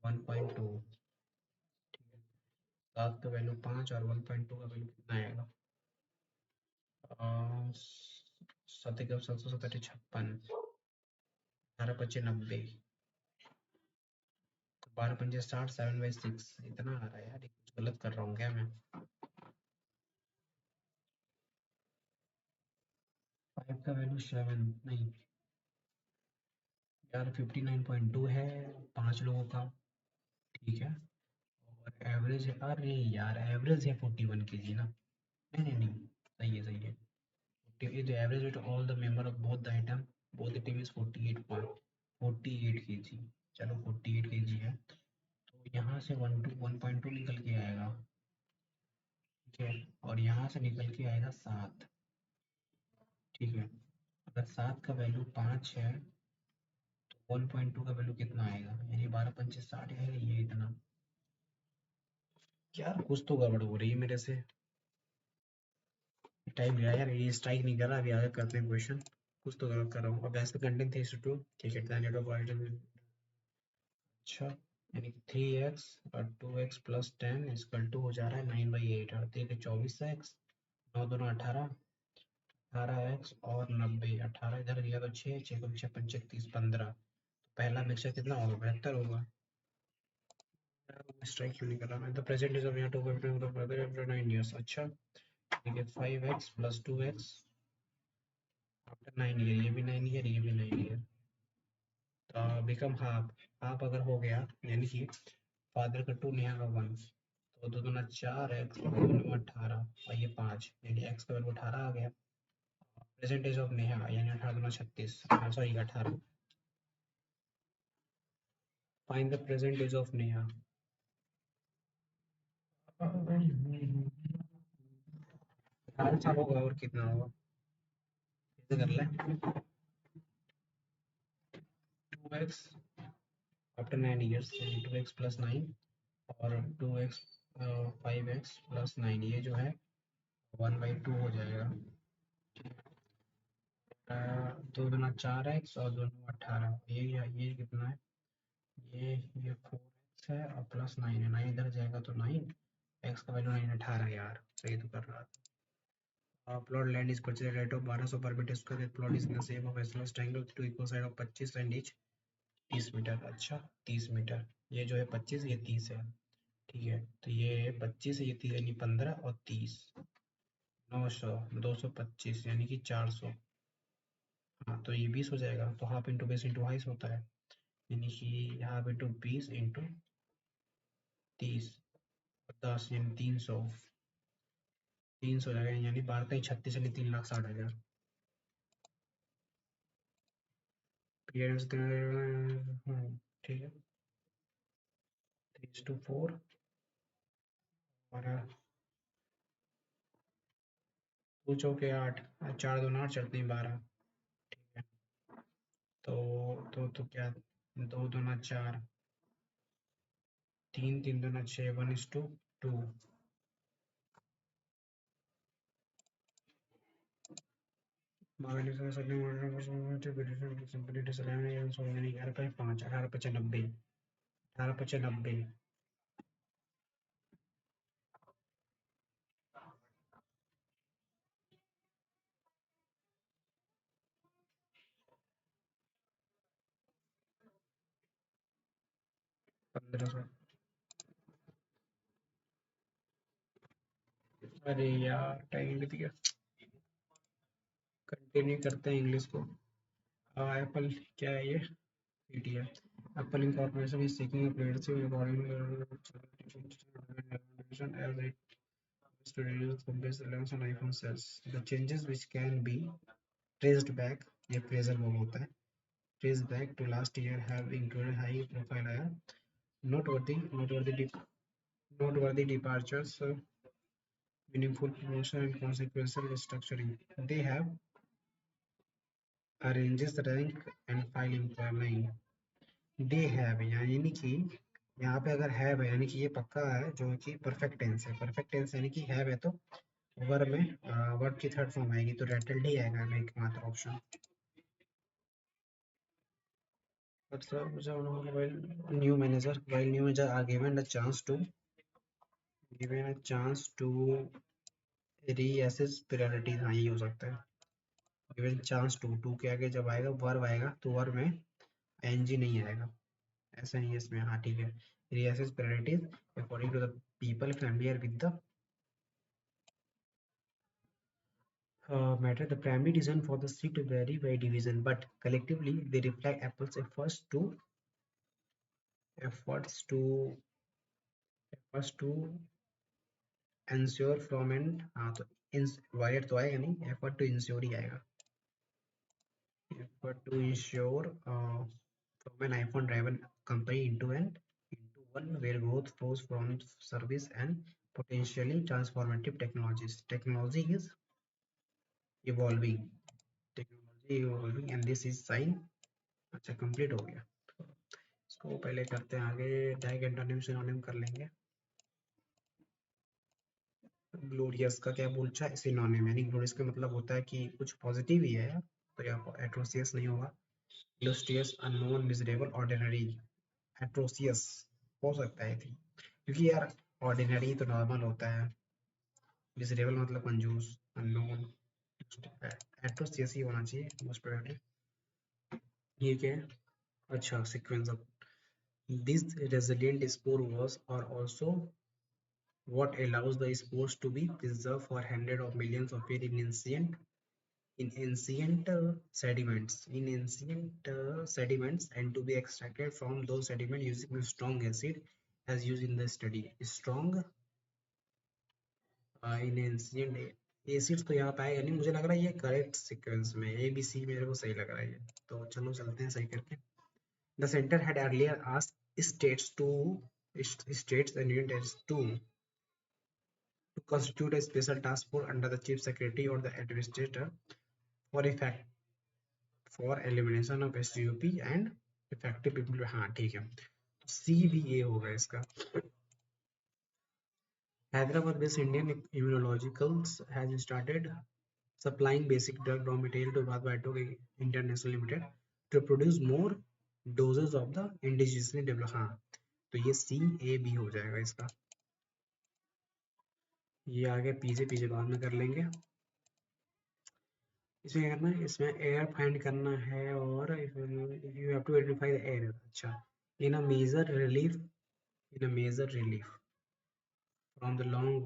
1.2। ठीक है, 7 का वैल्यू 5 और 1.2 का वैल्यू कितना आएगा? 7 का 7 56, 18 25 90, 12 पंजे 60, 7/6 इतना आ रहा है यार, ये कुछ गलत कर रहा हूँ क्या मैं? 5 का वैल्यू 7 नहीं यार, 59.2 है 5 लोगों का। ठीक है, और एवरेज है, अरे यार एवरेज है 41 kg ना? नहीं नहीं नहीं, सही है सही है। The average weight of all the member of both the item, both the team is 48 kg। चलो 48 kg है, तो यहाँ से 1.2 निकल के आएगा। ठीक है, और यहाँ से निकल के आएगा 7। ठीक है, अगर 7 का वैल्यू 5 है तो 1.2 का वैल्यू कितना आएगा? यानी 12 पंचे 60 है, ये इतना। यार कुछ तो गड़बड़ हो रही है मेरे से। टाइम गया यार, ये स्ट्राइक नहीं कर रहा, अभी आगे करते हैं क्वेश्चन। कुछ तो गलत कर रहा हूँ। अब वैसे कंटेंट 3:2। ठीक है, द ऑफ आइटम। अच्छा, यानी 3x और 2x प्लस 10 इसकल टू हो जा रहा है 9/8, और 3 के 24x, 9 दूना 18, 18x और 90, 18 इधर गया तो 6, 6 को 6 पंचे 30, 15। पहला मिक्सचर कितना होगा? 72 होगा। स्ट्राइक क्यों नहीं कर रहा मैं? द प्रेजेंट इज ऑफ यहाँ 9 इयर्स। अच्छा ठीक है, 5x plus 2x after 9 year, ये भी 9 ईयर, ये भी 9 ईयर, तो बिकम हाफ। हाफ अगर हो गया यानी कि फादर का 2, नेहा का 1, तो 2 दूना 4x, 2 दूना 18 और ये 5, यानी x का वैल्यू 18 आ गया। प्रेजेंट एज ऑफ नेहा यानी 18 दूना 36, sorry 18। Find the present age of Neha. 18 साल होगा, और कितना होगा? कैसे कर ले? 2x after 9 years, 2x plus 9 और 2x 5x प्लस 9, ये जो है 1/2 हो जाएगा। 2 दूना 4x और 2 दूना 18, ये कितना है? ये 4x है और प्लस 9 है, 9 इधर जाएगा तो 9, x का वैल्यू 9 18 यार, सही तो कर रहा था। Plot land is purchase rate of 1200 per metre square, plot is in the shape of isosceles triangle two equal side of 25 and each 30 metre. अच्छा 30 मीटर, ये जो है 25, ये 30 है। ठीक है, तो ये 25 है, ये 30 यानी 15 और 30, 900, 225 यानी कि 400। हाँ तो ये 20 हो जाएगा, तो हाफ इंटू बेस इंटू हाइस होता है, यानी कि हाफ इंटू 20 इंटू 30 और 10 यानी 300। 300 हो जाएगा, यानी 12 36 यानी 3,60,000। ठीक है, 3:4 और पूछो के 8, 4 दूना 8 चलते हैं 12। ठीक है। तो क्या, 2 दूना 4, 3 3 दूना 6, 1:2। बाकी सबने सिंपली डिसलाइन सोलह 11/5, 18/90, 18/90। 1500। अरे यार टाइम बीत गया। कंटिन्यू करते हैं इंग्लिश को। एप्पल क्या है ये? PTF. Apple incorporation is seeking a leadership according to as it is to reduce company's reliance on iPhone sales. The changes which can be traced back, ये appraisal वो होता है, traced back to last year have included high profile noteworthy noteworthy departures, meaningful promotion and consequential restructuring. They have arranges the rank and file employment. They have यानी कि यहाँ पे अगर हैव है यानी कि ये पक्का है, जो कि परफेक्ट टेंस है। परफेक्ट टेंस यानी कि हैव है तो वर्ब में वर्ब की थर्ड फॉर्म आएगी, तो रेटल्ड ही आएगा एकमात्र ऑप्शन। मतलब new manager, while new manager are given a chance to reassess priorities, हाँ ये हो सकता है। गिवन चांस टू के आगे जब आएगा वर्ब आएगा तो वर्ब में एनजी नहीं आएगा, ऐसा नहीं है इसमें। हाँ ठीक है। Reassess priorities according to the people familiar with the matter. The primary reason for the seat vary by division, but collectively they reflect Apple's efforts to efforts to ensure from and हाँ तो वायर तो आएगा नहीं, effort to ensure ही आएगा। effort to ensure from an iPhone driven company into one where growth flows from service and potentially transformative technologies. Technology is evolving, technology evolving and this is sign। अच्छा कंप्लीट हो गया। इसको पहले करते हैं आगे, टैग एंटोनिम सिनोनिम कर लेंगे। ग्लोरियस का क्या पूछा है? सिनोनिम यानी ग्लोरियस का मतलब होता है कि कुछ पॉजिटिव ही है, तो यहाँ एट्रोसियस नहीं होगा। Illustrious, unknown, miserable, ordinary. Atrocious हो सकता है थी, क्योंकि यार ऑर्डिनरी तो नॉर्मल होता है, मिजरेबल मतलब कंजूस, अननोन, एट्रोसियस ही होना चाहिए मोस्ट प्रोबेबली। ये क्या है? अच्छा sequence of this resilient spore was are also what allows the spores to be preserved for hundreds of millions of years in ancient sediments and to be extracted from those sediments using strong acid as used in the study strong in ancient acids तो यहाँ पे आएगा नहीं, मुझे लग रहा है ये करेक्ट सीक्वेंस में ए बी सी मेरे को सही लग रहा है ये, तो चलो चलते हैं सही करके। The centre had earlier asked states and unions to constitute a special task force under the chief secretary or the administrator for effect for elimination of SUP and effective people। हाँ ठीक है, सी भी ये होगा इसका। Hyderabad based Indian Immunologicals has started supplying basic drug raw material to Bharat Biotech International Limited to produce more doses of the indigenously developed। हाँ तो ये सी ए बी हो जाएगा इसका। ये आगे पीछे बाद में कर लेंगे। इसमें क्या करना है, इसमें एयर फाइंड करना है और you have to identify the error. अच्छा, in a major relief from the long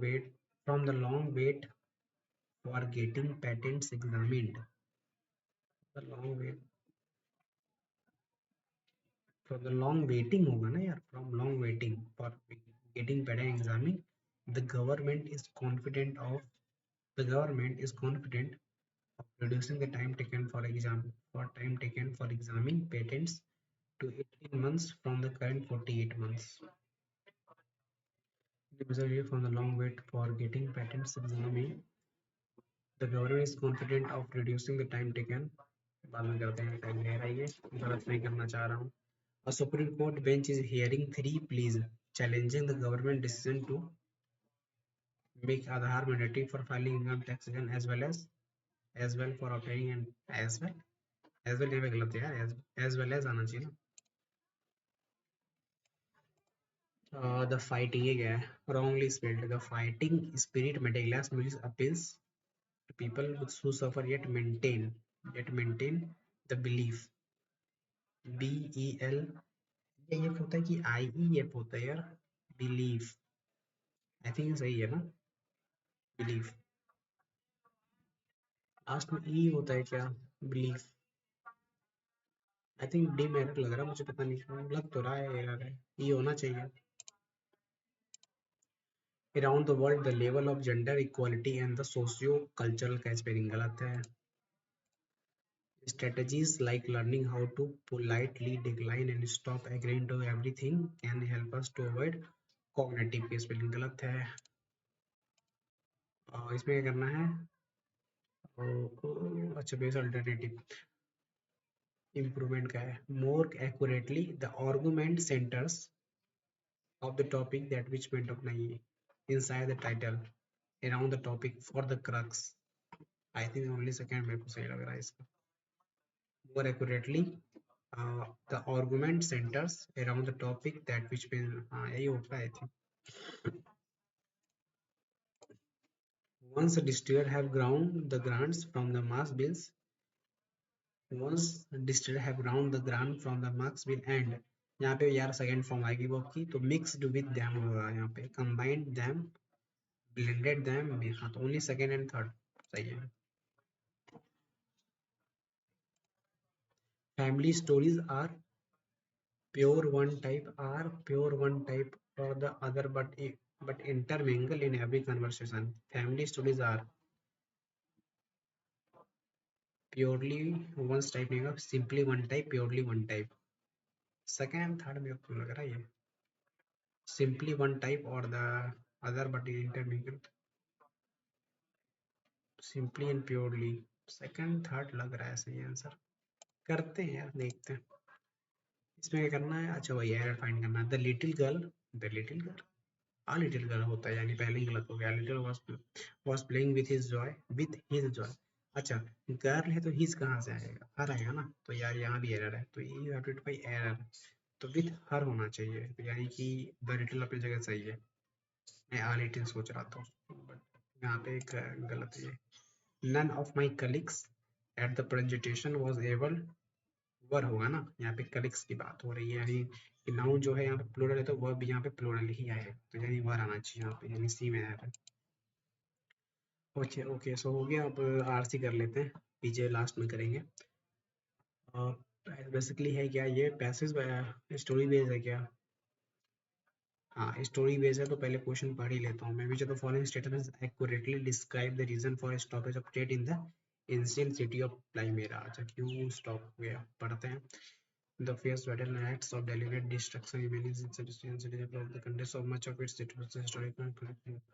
wait for getting patents examined. The long wait from the long waiting होगा ना यार, from long waiting for getting patent examine the government is confident of the government is confident of reducing the time taken for examining patents to 18 months from the current 48 months. The result from the long wait for getting patents examined the government is confident of reducing the time taken, बाद में करते हैं, टाइम ले रहा है, ये गलत नहीं करना चाह रहा हूँ। A Supreme Court bench is hearing three pleas challenging the government decision to make Aadhaar mandatory for filing income tax return as well for obtaining and as well यहाँ पे गलत है यार, as well as आना चाहिए ना। The fighting ये क्या है, wrongly spelled, the fighting spirit Metaglass Mills appeals to people who suffer yet maintain the belief, BEL, ये होता है कि IE होता है यार, belief, आई थिंक सही है ना, belief, लास्ट में ई होता है क्या, belief, आई थिंक डी में एरर लग रहा है मुझे, पता नहीं लग तो रहा है एरर है, ई होना चाहिए। Around the world the level of gender equality and the socio cultural का स्पेलिंग गलत है। Strategies like learning how to politely decline and stop agreeing to everything can help us to avoid cognitive की स्पेलिंग गलत है। इसमें क्या करना है, अच्छा बेस अल्टरनेटिव इम्प्रूवमेंट का है, मोर accurately the argument centres of the topic that which went up nahi inside the title around the topic for the crux, I think only second मेरे को सही लग रहा है इसका, more accurately the argument centers around the topic that which been, हाँ यही होता है I think। Once a distiller have ground the grants from the mass bills, once a distiller have ground the grant from the max bill and यहाँ पे यार सेकंड फॉर्म आएगी वो की, तो मिक्सड विद दैम होगा यहाँ पे, कंबाइंड दैम, ब्लेंडेड दैम, हाँ तो ओनली सेकंड एंड थर्ड सही है। Family stories are pure one type or the other but intermingle in every conversation. Family stories are purely one type नहीं होगा, simply one type, purely one type। Second and third मेरे को लग रहा है ये simply one type or the other but intermingle, simply and purely, second third लग रहा है सही आंसर, करते हैं यार देखते हैं। इसमें क्या करना है, अच्छा वही एरर फाइंड करना है। The little girl uh little girl होता है, यानी पहले ही गलत हो गया, little was playing with his joy। अच्छा गर्ल है तो हिज कहाँ से आएगा, हर आएगा ना, तो यार यहाँ भी एरर है, तो you have two by error, तो विथ हर होना चाहिए, तो यानी कि द लिटिल अपनी जगह सही है, मैं आ लिटिल सोच रहा था बट यहाँ पे एक गलत है। None of my colleagues at the presentation was able, were होगा ना, यहाँ पे कलीग्स की बात हो रही है, यानी कि नाउन जो है यहाँ पे प्लूरल है, तो वर्ब भी यहाँ पे प्लूरल ही आएगा, तो यानी वर आना चाहिए यहाँ पे, यानी सी में है। ओके ओके, सो हो गया, अब आरसी कर लेते हैं, पीजे लास्ट में करेंगे। बेसिकली है क्या ये, पैसेज स्टोरी बेस्ड है क्या, हाँ स्टोरी बेस्ड है, तो पहले क्वेश्चन पढ़ ही लेता हूँ मैं। Which of the following statements accurately describe the reason for stoppage of trade in the ancient city of Palmyra. अच्छा क्यों स्टॉप हो गया, पढ़ते हैं। The fierce battle and acts of deliberate destruction remaining in cities of the country, so much of its historical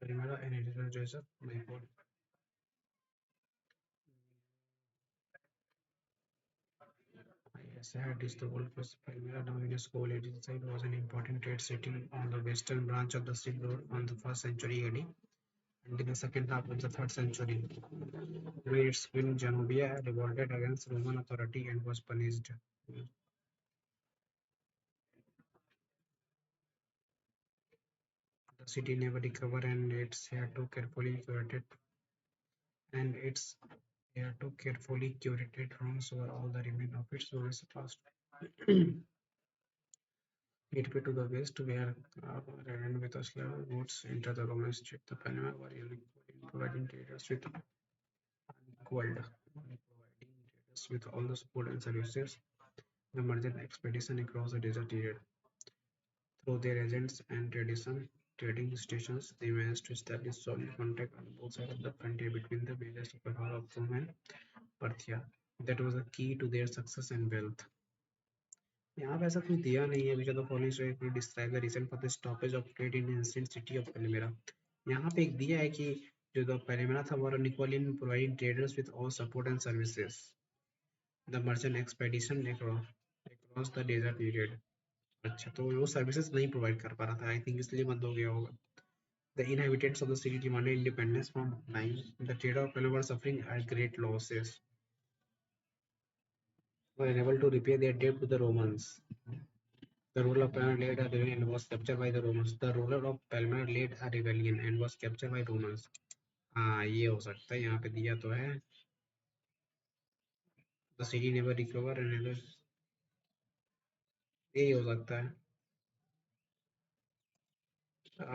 Primera and editorial choice of my board. Yes, had is the world first Primera now UNESCO World Site was an important trade city on the western branch of the Silk Road on the 1st century AD, and in the second half of the 3rd century, where its queen Zenobia revolted against Roman authority and was punished. The city never recovered and its had to carefully curated and its had to carefully curated ruins over all the remain of its ruins past. Midway to the west, where ran with a Slav routes enter the Roman state, the Panama were providing traders with all the support and services. The merchant expedition across the desert period. Through their agents and trading stations, they managed to establish solid contact on both sides of the frontier between the major superpower of Rome and Parthia. That was the key to their success and wealth. यहाँ पे ऐसा कुछ दिया नहीं है, which of the following stories will describe the reason for the stoppage of trade in ancient city of Palmyra। यहाँ पे एक दिया है कि जो the Paramirata were unequal in providing traders with all support and services. The merchant expedition across the desert needed. अच्छा तो वो सर्विसेज नहीं प्रोवाइड कर पा रहा था आई थिंक इसलिए बंद हो गया होगा. The inhabitants of the city demanded independence from Nile. The trader of Pelennor were suffering at great losses. Were unable to repay their debt to the Romans. The ruler of Pelennor led a rebellion and was captured by the Romans. The ruler of Pelennor led a rebellion and was captured by Romans. हाँ ये हो सकता है यहाँ पे दिया तो है. The city never recovered and यही हो सकता है.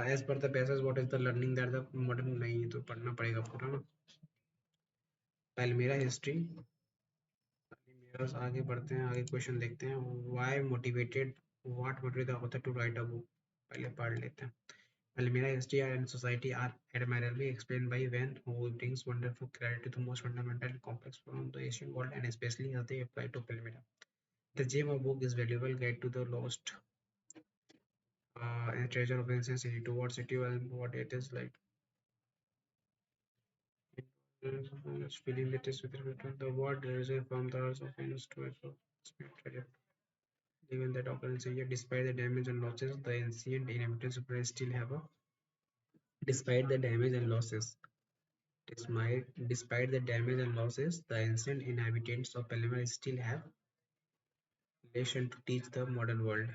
As per the passage, what is the learning that the modern नहीं तो पढ़ना पड़ेगा पूरा ना. पैल्मेरा हिस्ट्री. आगे बढ़ते हैं आगे क्वेश्चन देखते हैं. Why motivated what motivated the author to write a book. पहले पढ़ लेते हैं. Palmyra history and society are admirably explained by Van, who brings wonderful clarity to the most fundamental and complex problem of the ancient world, and especially as they apply to Palmyra. The gem of book is valuable guide to the lost and treasure of ancient city, to what city and what it is like. Feeling that is with respect to the word reserved from the earth of Venus to a treasure. Given that occurrence here, despite the damage and losses, the ancient inhabitants of Paris still have a. Despite the damage and losses, despite the damage and losses, the ancient inhabitants of Palmyra still have lesson to teach the modern world.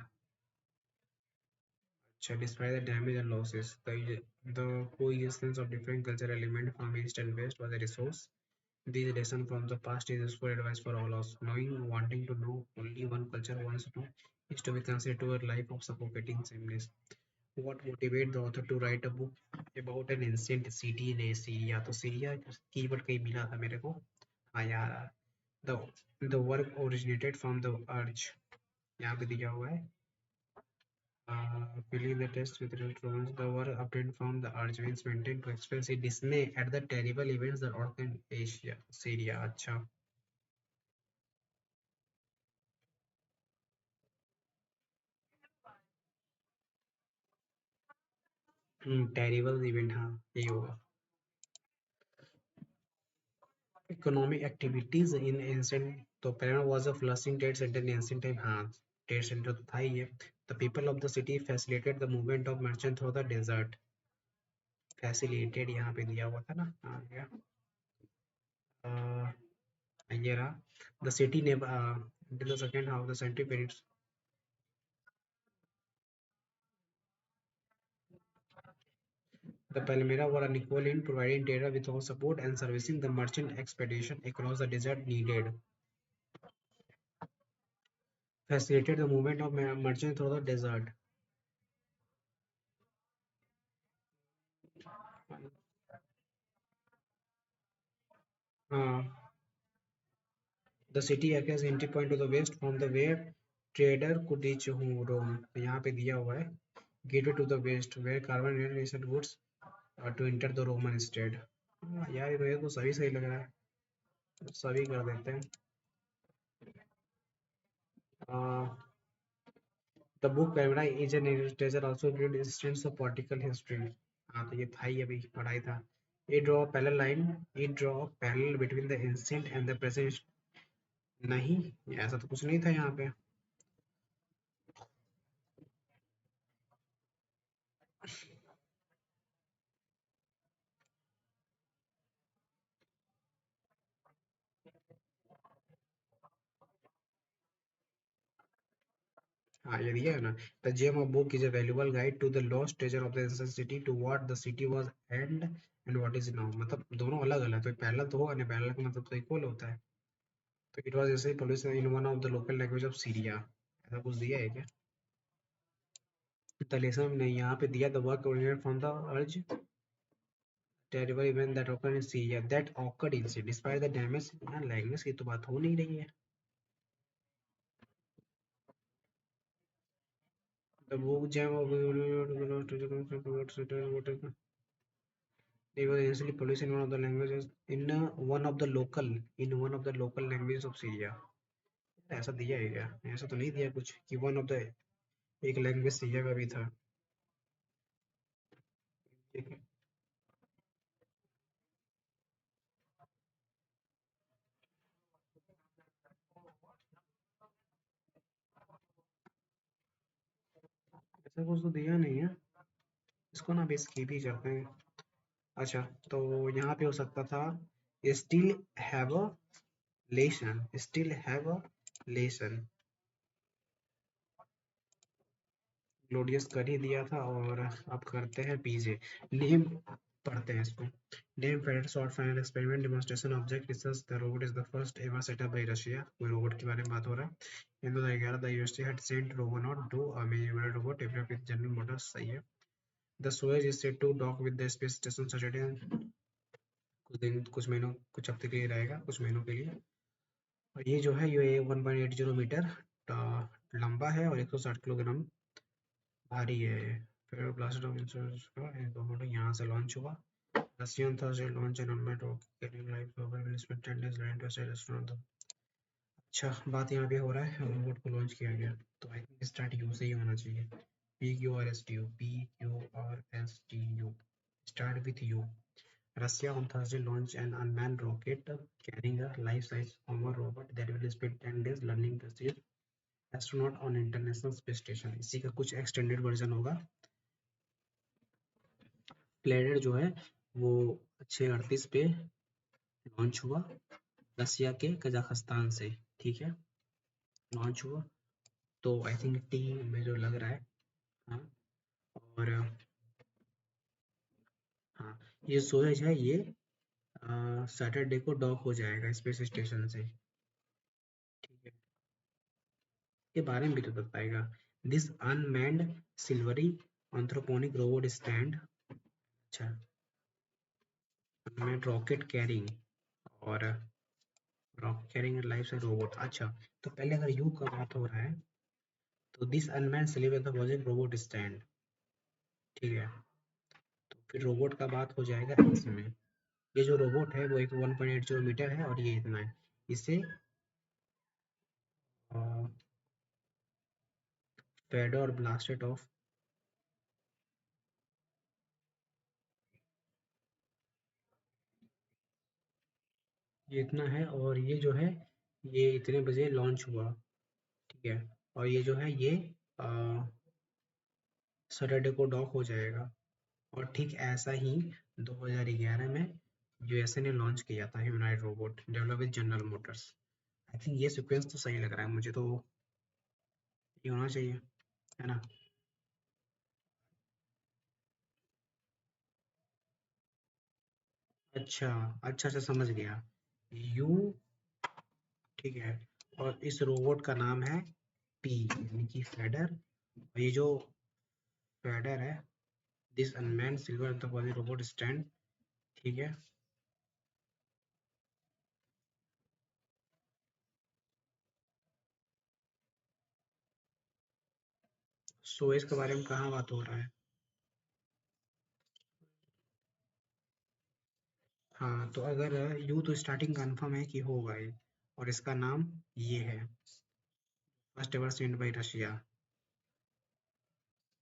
So, despite the damage and losses, the coexistence of different cultural elements from east and west was a resource. This lesson from the past is useful advice for all us. Knowing, wanting to know only one culture wants to is to be considered to a life of suffocating sameness. What motivated the author to write a book about an ancient city in Syria? तो सीरिया कीवर्ड कहीं मिला था मेरे को. हाँ यार. The the work originated from the urge. यहाँ पे दिया हुआ है. Filling the test with real romance, the work obtained from the urge means maintained to express its dismay at the terrible events that occurred in Asia. Syria. अच्छा. टेरिबल इवेंट हाँ यही होगा. Economic activities in ancient तो Palermo was a flourishing trade center in ancient time. हाँ ट्रेड सेंटर तो था ही है. The people of the city facilitated the movement of merchants through the desert. Facilitated यहाँ पे दिया हुआ था ना. हाँ गया. ये रहा. The city never until the second half of the century periods. The Palmyra were unequal in providing data with all support and servicing the merchant expedition across the desert needed. Facilitated the movement of merchants through the desert. Uh, the city acts as entry point to the west from the where trader could reach Rome. तो यहाँ पे दिया हुआ है gateway to the west where caravan and recent goods to enter the Roman state. यार ये तो सभी सही लग रहा है. सभी कर देते हैं. Uh, the book Palmyra is an treasure also include instances of political history. हाँ तो ये था ही अभी पढ़ाई था. It draw a parallel between the ancient and the present. नहीं ऐसा तो कुछ नहीं था यहाँ पे. हाँ ये दिया है ना. The gem of book is a valuable guide to the lost treasure of the ancient city to what the city was and what is now. मतलब दोनों अलग अलग तो पैरेलल तो होगा नहीं. पैरेलल का मतलब तो इक्वल होता है. तो it was ऐसे published in one of the local language of Syria. ऐसा कुछ दिया है क्या? The lesson नहीं यहाँ पे दिया. The work originated from the urge terrible event that occurred in Syria that occurred in Syria despite the damage. यहाँ लैंग्वेज की तो बात हो नहीं रही है. The book gem of they were initially published in one of the languages in one of the local languages of Syria. ऐसा दिया है क्या? ऐसा तो नहीं दिया कुछ कि one of the एक लैंग्वेज सीरिया का भी था. ऐसा कुछ तो दिया नहीं है, इसको ना अभी स्किप ही करते हैं। अच्छा, तो यहाँ पे हो सकता था still have a lesson, still have a lesson, ग्लोडियस कर ही दिया था। और अब करते हैं पीजे नेम, पढ़ते हैं इसको। Name faded short final experiment demonstration object research the robot is the first ever setup by Russia. कोई रोबोट के बारे में बात हो रहा है। In 2011 the USA had sent Robonaut to a manual robot developed with General Motors. सही है। The Soyuz is set to dock with the space station Saturday, कुछ दिन, कुछ महीनों, कुछ हफ्ते के लिए रहेगा, कुछ महीनों के लिए। और ये जो है ये 1.80 मीटर लंबा है और 160 किलोग्राम भारी है। फिर ब्लास्ट ऑफ इंश्योरेंस का एक रोबोट यहाँ से लॉन्च हुआ। Russian Thursday launch an unmanned rocket carrying live over will spend 10 days land to side astronaut. अच्छा, बात यहाँ पे हो रहा है रोबोट को लॉन्च किया गया, तो आई थिंक स्टार्ट यू से ही होना चाहिए। PQRSTU, PQRSTU, start with you. Russia on Thursday launched an unmanned rocket carrying a life-size Homer robot that will spend 10 days learning to see astronaut on International Space Station। इसी का कुछ एक्सटेंडेड वर्जन होगा। प्लेनेट जो है वो 638 पे लॉन्च हुआ, रसिया के कजाकिस्तान से। ठीक है, लॉन्च हुआ। तो आई थिंक टी में जो लग रहा है। हाँ, और हाँ, ये सोयज है, ये सैटरडे को डॉक हो जाएगा स्पेस स्टेशन से। ठीक है, के बारे में भी तो बताएगा। This unmanned silvery anthroponic robot stand. अच्छा, अनमैन्ड रॉकेट कैरिंग और रॉकेट कैरिंग लाइफ से रोबोट। अच्छा, तो पहले अगर यू का बात हो रहा है तो this unmanned silvery anthroponic robot stand. ठीक है, तो फिर रोबोट का बात हो जाएगा इसमें। ये जो रोबोट है वो एक 1.80 मीटर है और ये इतना है। इसे फेड और ब्लास्टेड ऑफ, ये इतना है। और ये जो है ये इतने बजे लॉन्च हुआ। ठीक है, और ये जो है ये सैटरडे को डॉक हो जाएगा। और ठीक ऐसा ही 2011 में यूएसए ने लॉन्च किया था humanoid robot develop with General Motors. I think ये सीक्वेंस तो सही लग रहा है मुझे, तो ये होना चाहिए, है ना। अच्छा, अच्छा से समझ गया। यू, ठीक है, और इस रोबोट का नाम है पी यानी कि फेडर। और ये जो फेडर है, this unmanned silver anthroponic robot stand. ठीक है, सो इसके बारे में कहाँ बात हो रहा है। हाँ, तो अगर यू तो स्टार्टिंग कंफर्म है कि होगा ये, और इसका नाम ये है, first ever sent by Russia.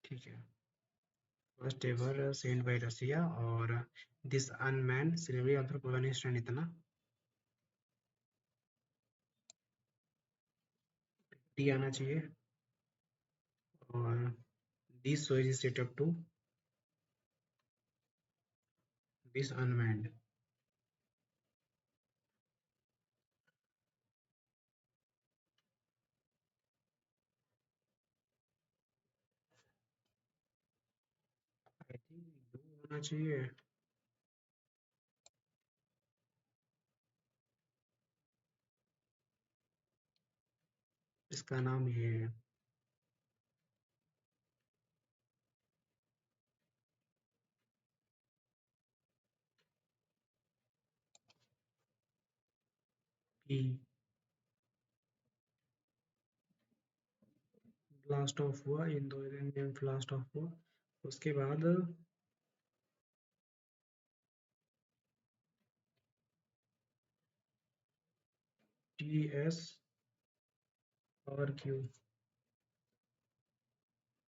ठीक है, first ever sent by Russia. और this unman silvery anthroponic stand, इतना टी आना चाहिए। और this so is setup to this unmanned. I think you होना चाहिए। इसका नाम ये है। पी, ब्लास्ट ऑफ हुआ, इन दो दिन में ब्लास्ट ऑफ हुआ। उसके बाद टी एस और क्यू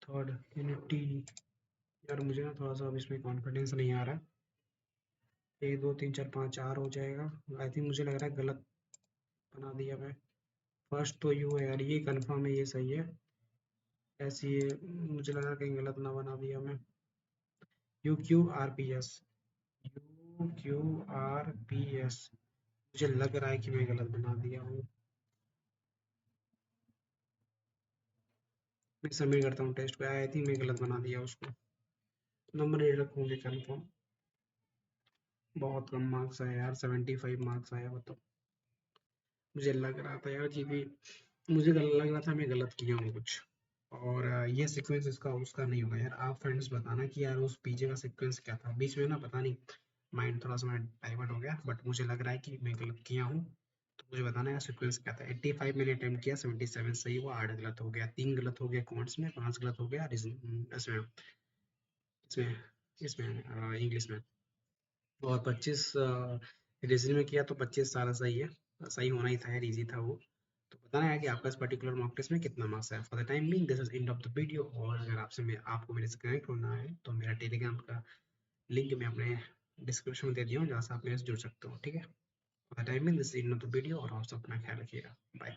थर्ड यानी टी। यार मुझे ना थोड़ा सा अब इसमें कॉन्फिडेंस नहीं आ रहा। 1 2 3 4 5 4 हो जाएगा। आई थिंक मुझे लग रहा है गलत बना दिया मैं। फर्स्ट तो यू है यार, ये कंफर्म है, ये सही है। ऐसी मुझे लगा कहीं गलत ना बना दिया मैं। You Q R P S, you Q R P S, मुझे लग रहा है कि मैं गलत बना दिया हूँ। मैं सबमिट करता हूँ टेस्ट पे, आई थिंक मैं गलत बना दिया उसको। नंबर नहीं रखूंगे कंफर्म। बहुत कम मार्क्स आए यार, 75 मार्क्स आया वो तो। मुझे लग रहा था यार कि भी, मुझे लग रहा था मैं गलत किया हूँ कुछ। और ये सीक्वेंस इसका उसका नहीं होगा यार। आप फ्रेंड्स बताना कि यार उस पीछे का सीक्वेंस क्या था, बीच में ना पता नहीं माइंड थोड़ा सा मेरा डाइवर्ट हो गया, बट मुझे लग रहा है कि मैं गलत किया हूँ। तो मुझे बताना यार सीक्वेंस क्या था। 85 मैंने अटेम्प्ट किया, 77 सही हुआ, 8 गलत हो गया, 3 गलत हो गया कॉन्ट्स में, 5 गलत हो गया इसमें इसमें इसमें इंग्लिश में। और 25 रीजनिंग में किया तो 25 सारा सही है। सही होना ही था यार, इजी था वो। तो बताना है कि आपका इस पर्टिकुलर मॉक टेस्ट में कितना मार्क्स है। For the time being this is end of the video. और अगर आपको मेरे से कनेक्ट होना है तो मेरा टेलीग्राम का लिंक मैं अपने डिस्क्रिप्शन में दे दिया हूँ, जहाँ से आप मेरे से जुड़ सकते हो। ठीक है, for the time being this is end of the video, और आप सब अपना ख्याल रखिएगा। बाय।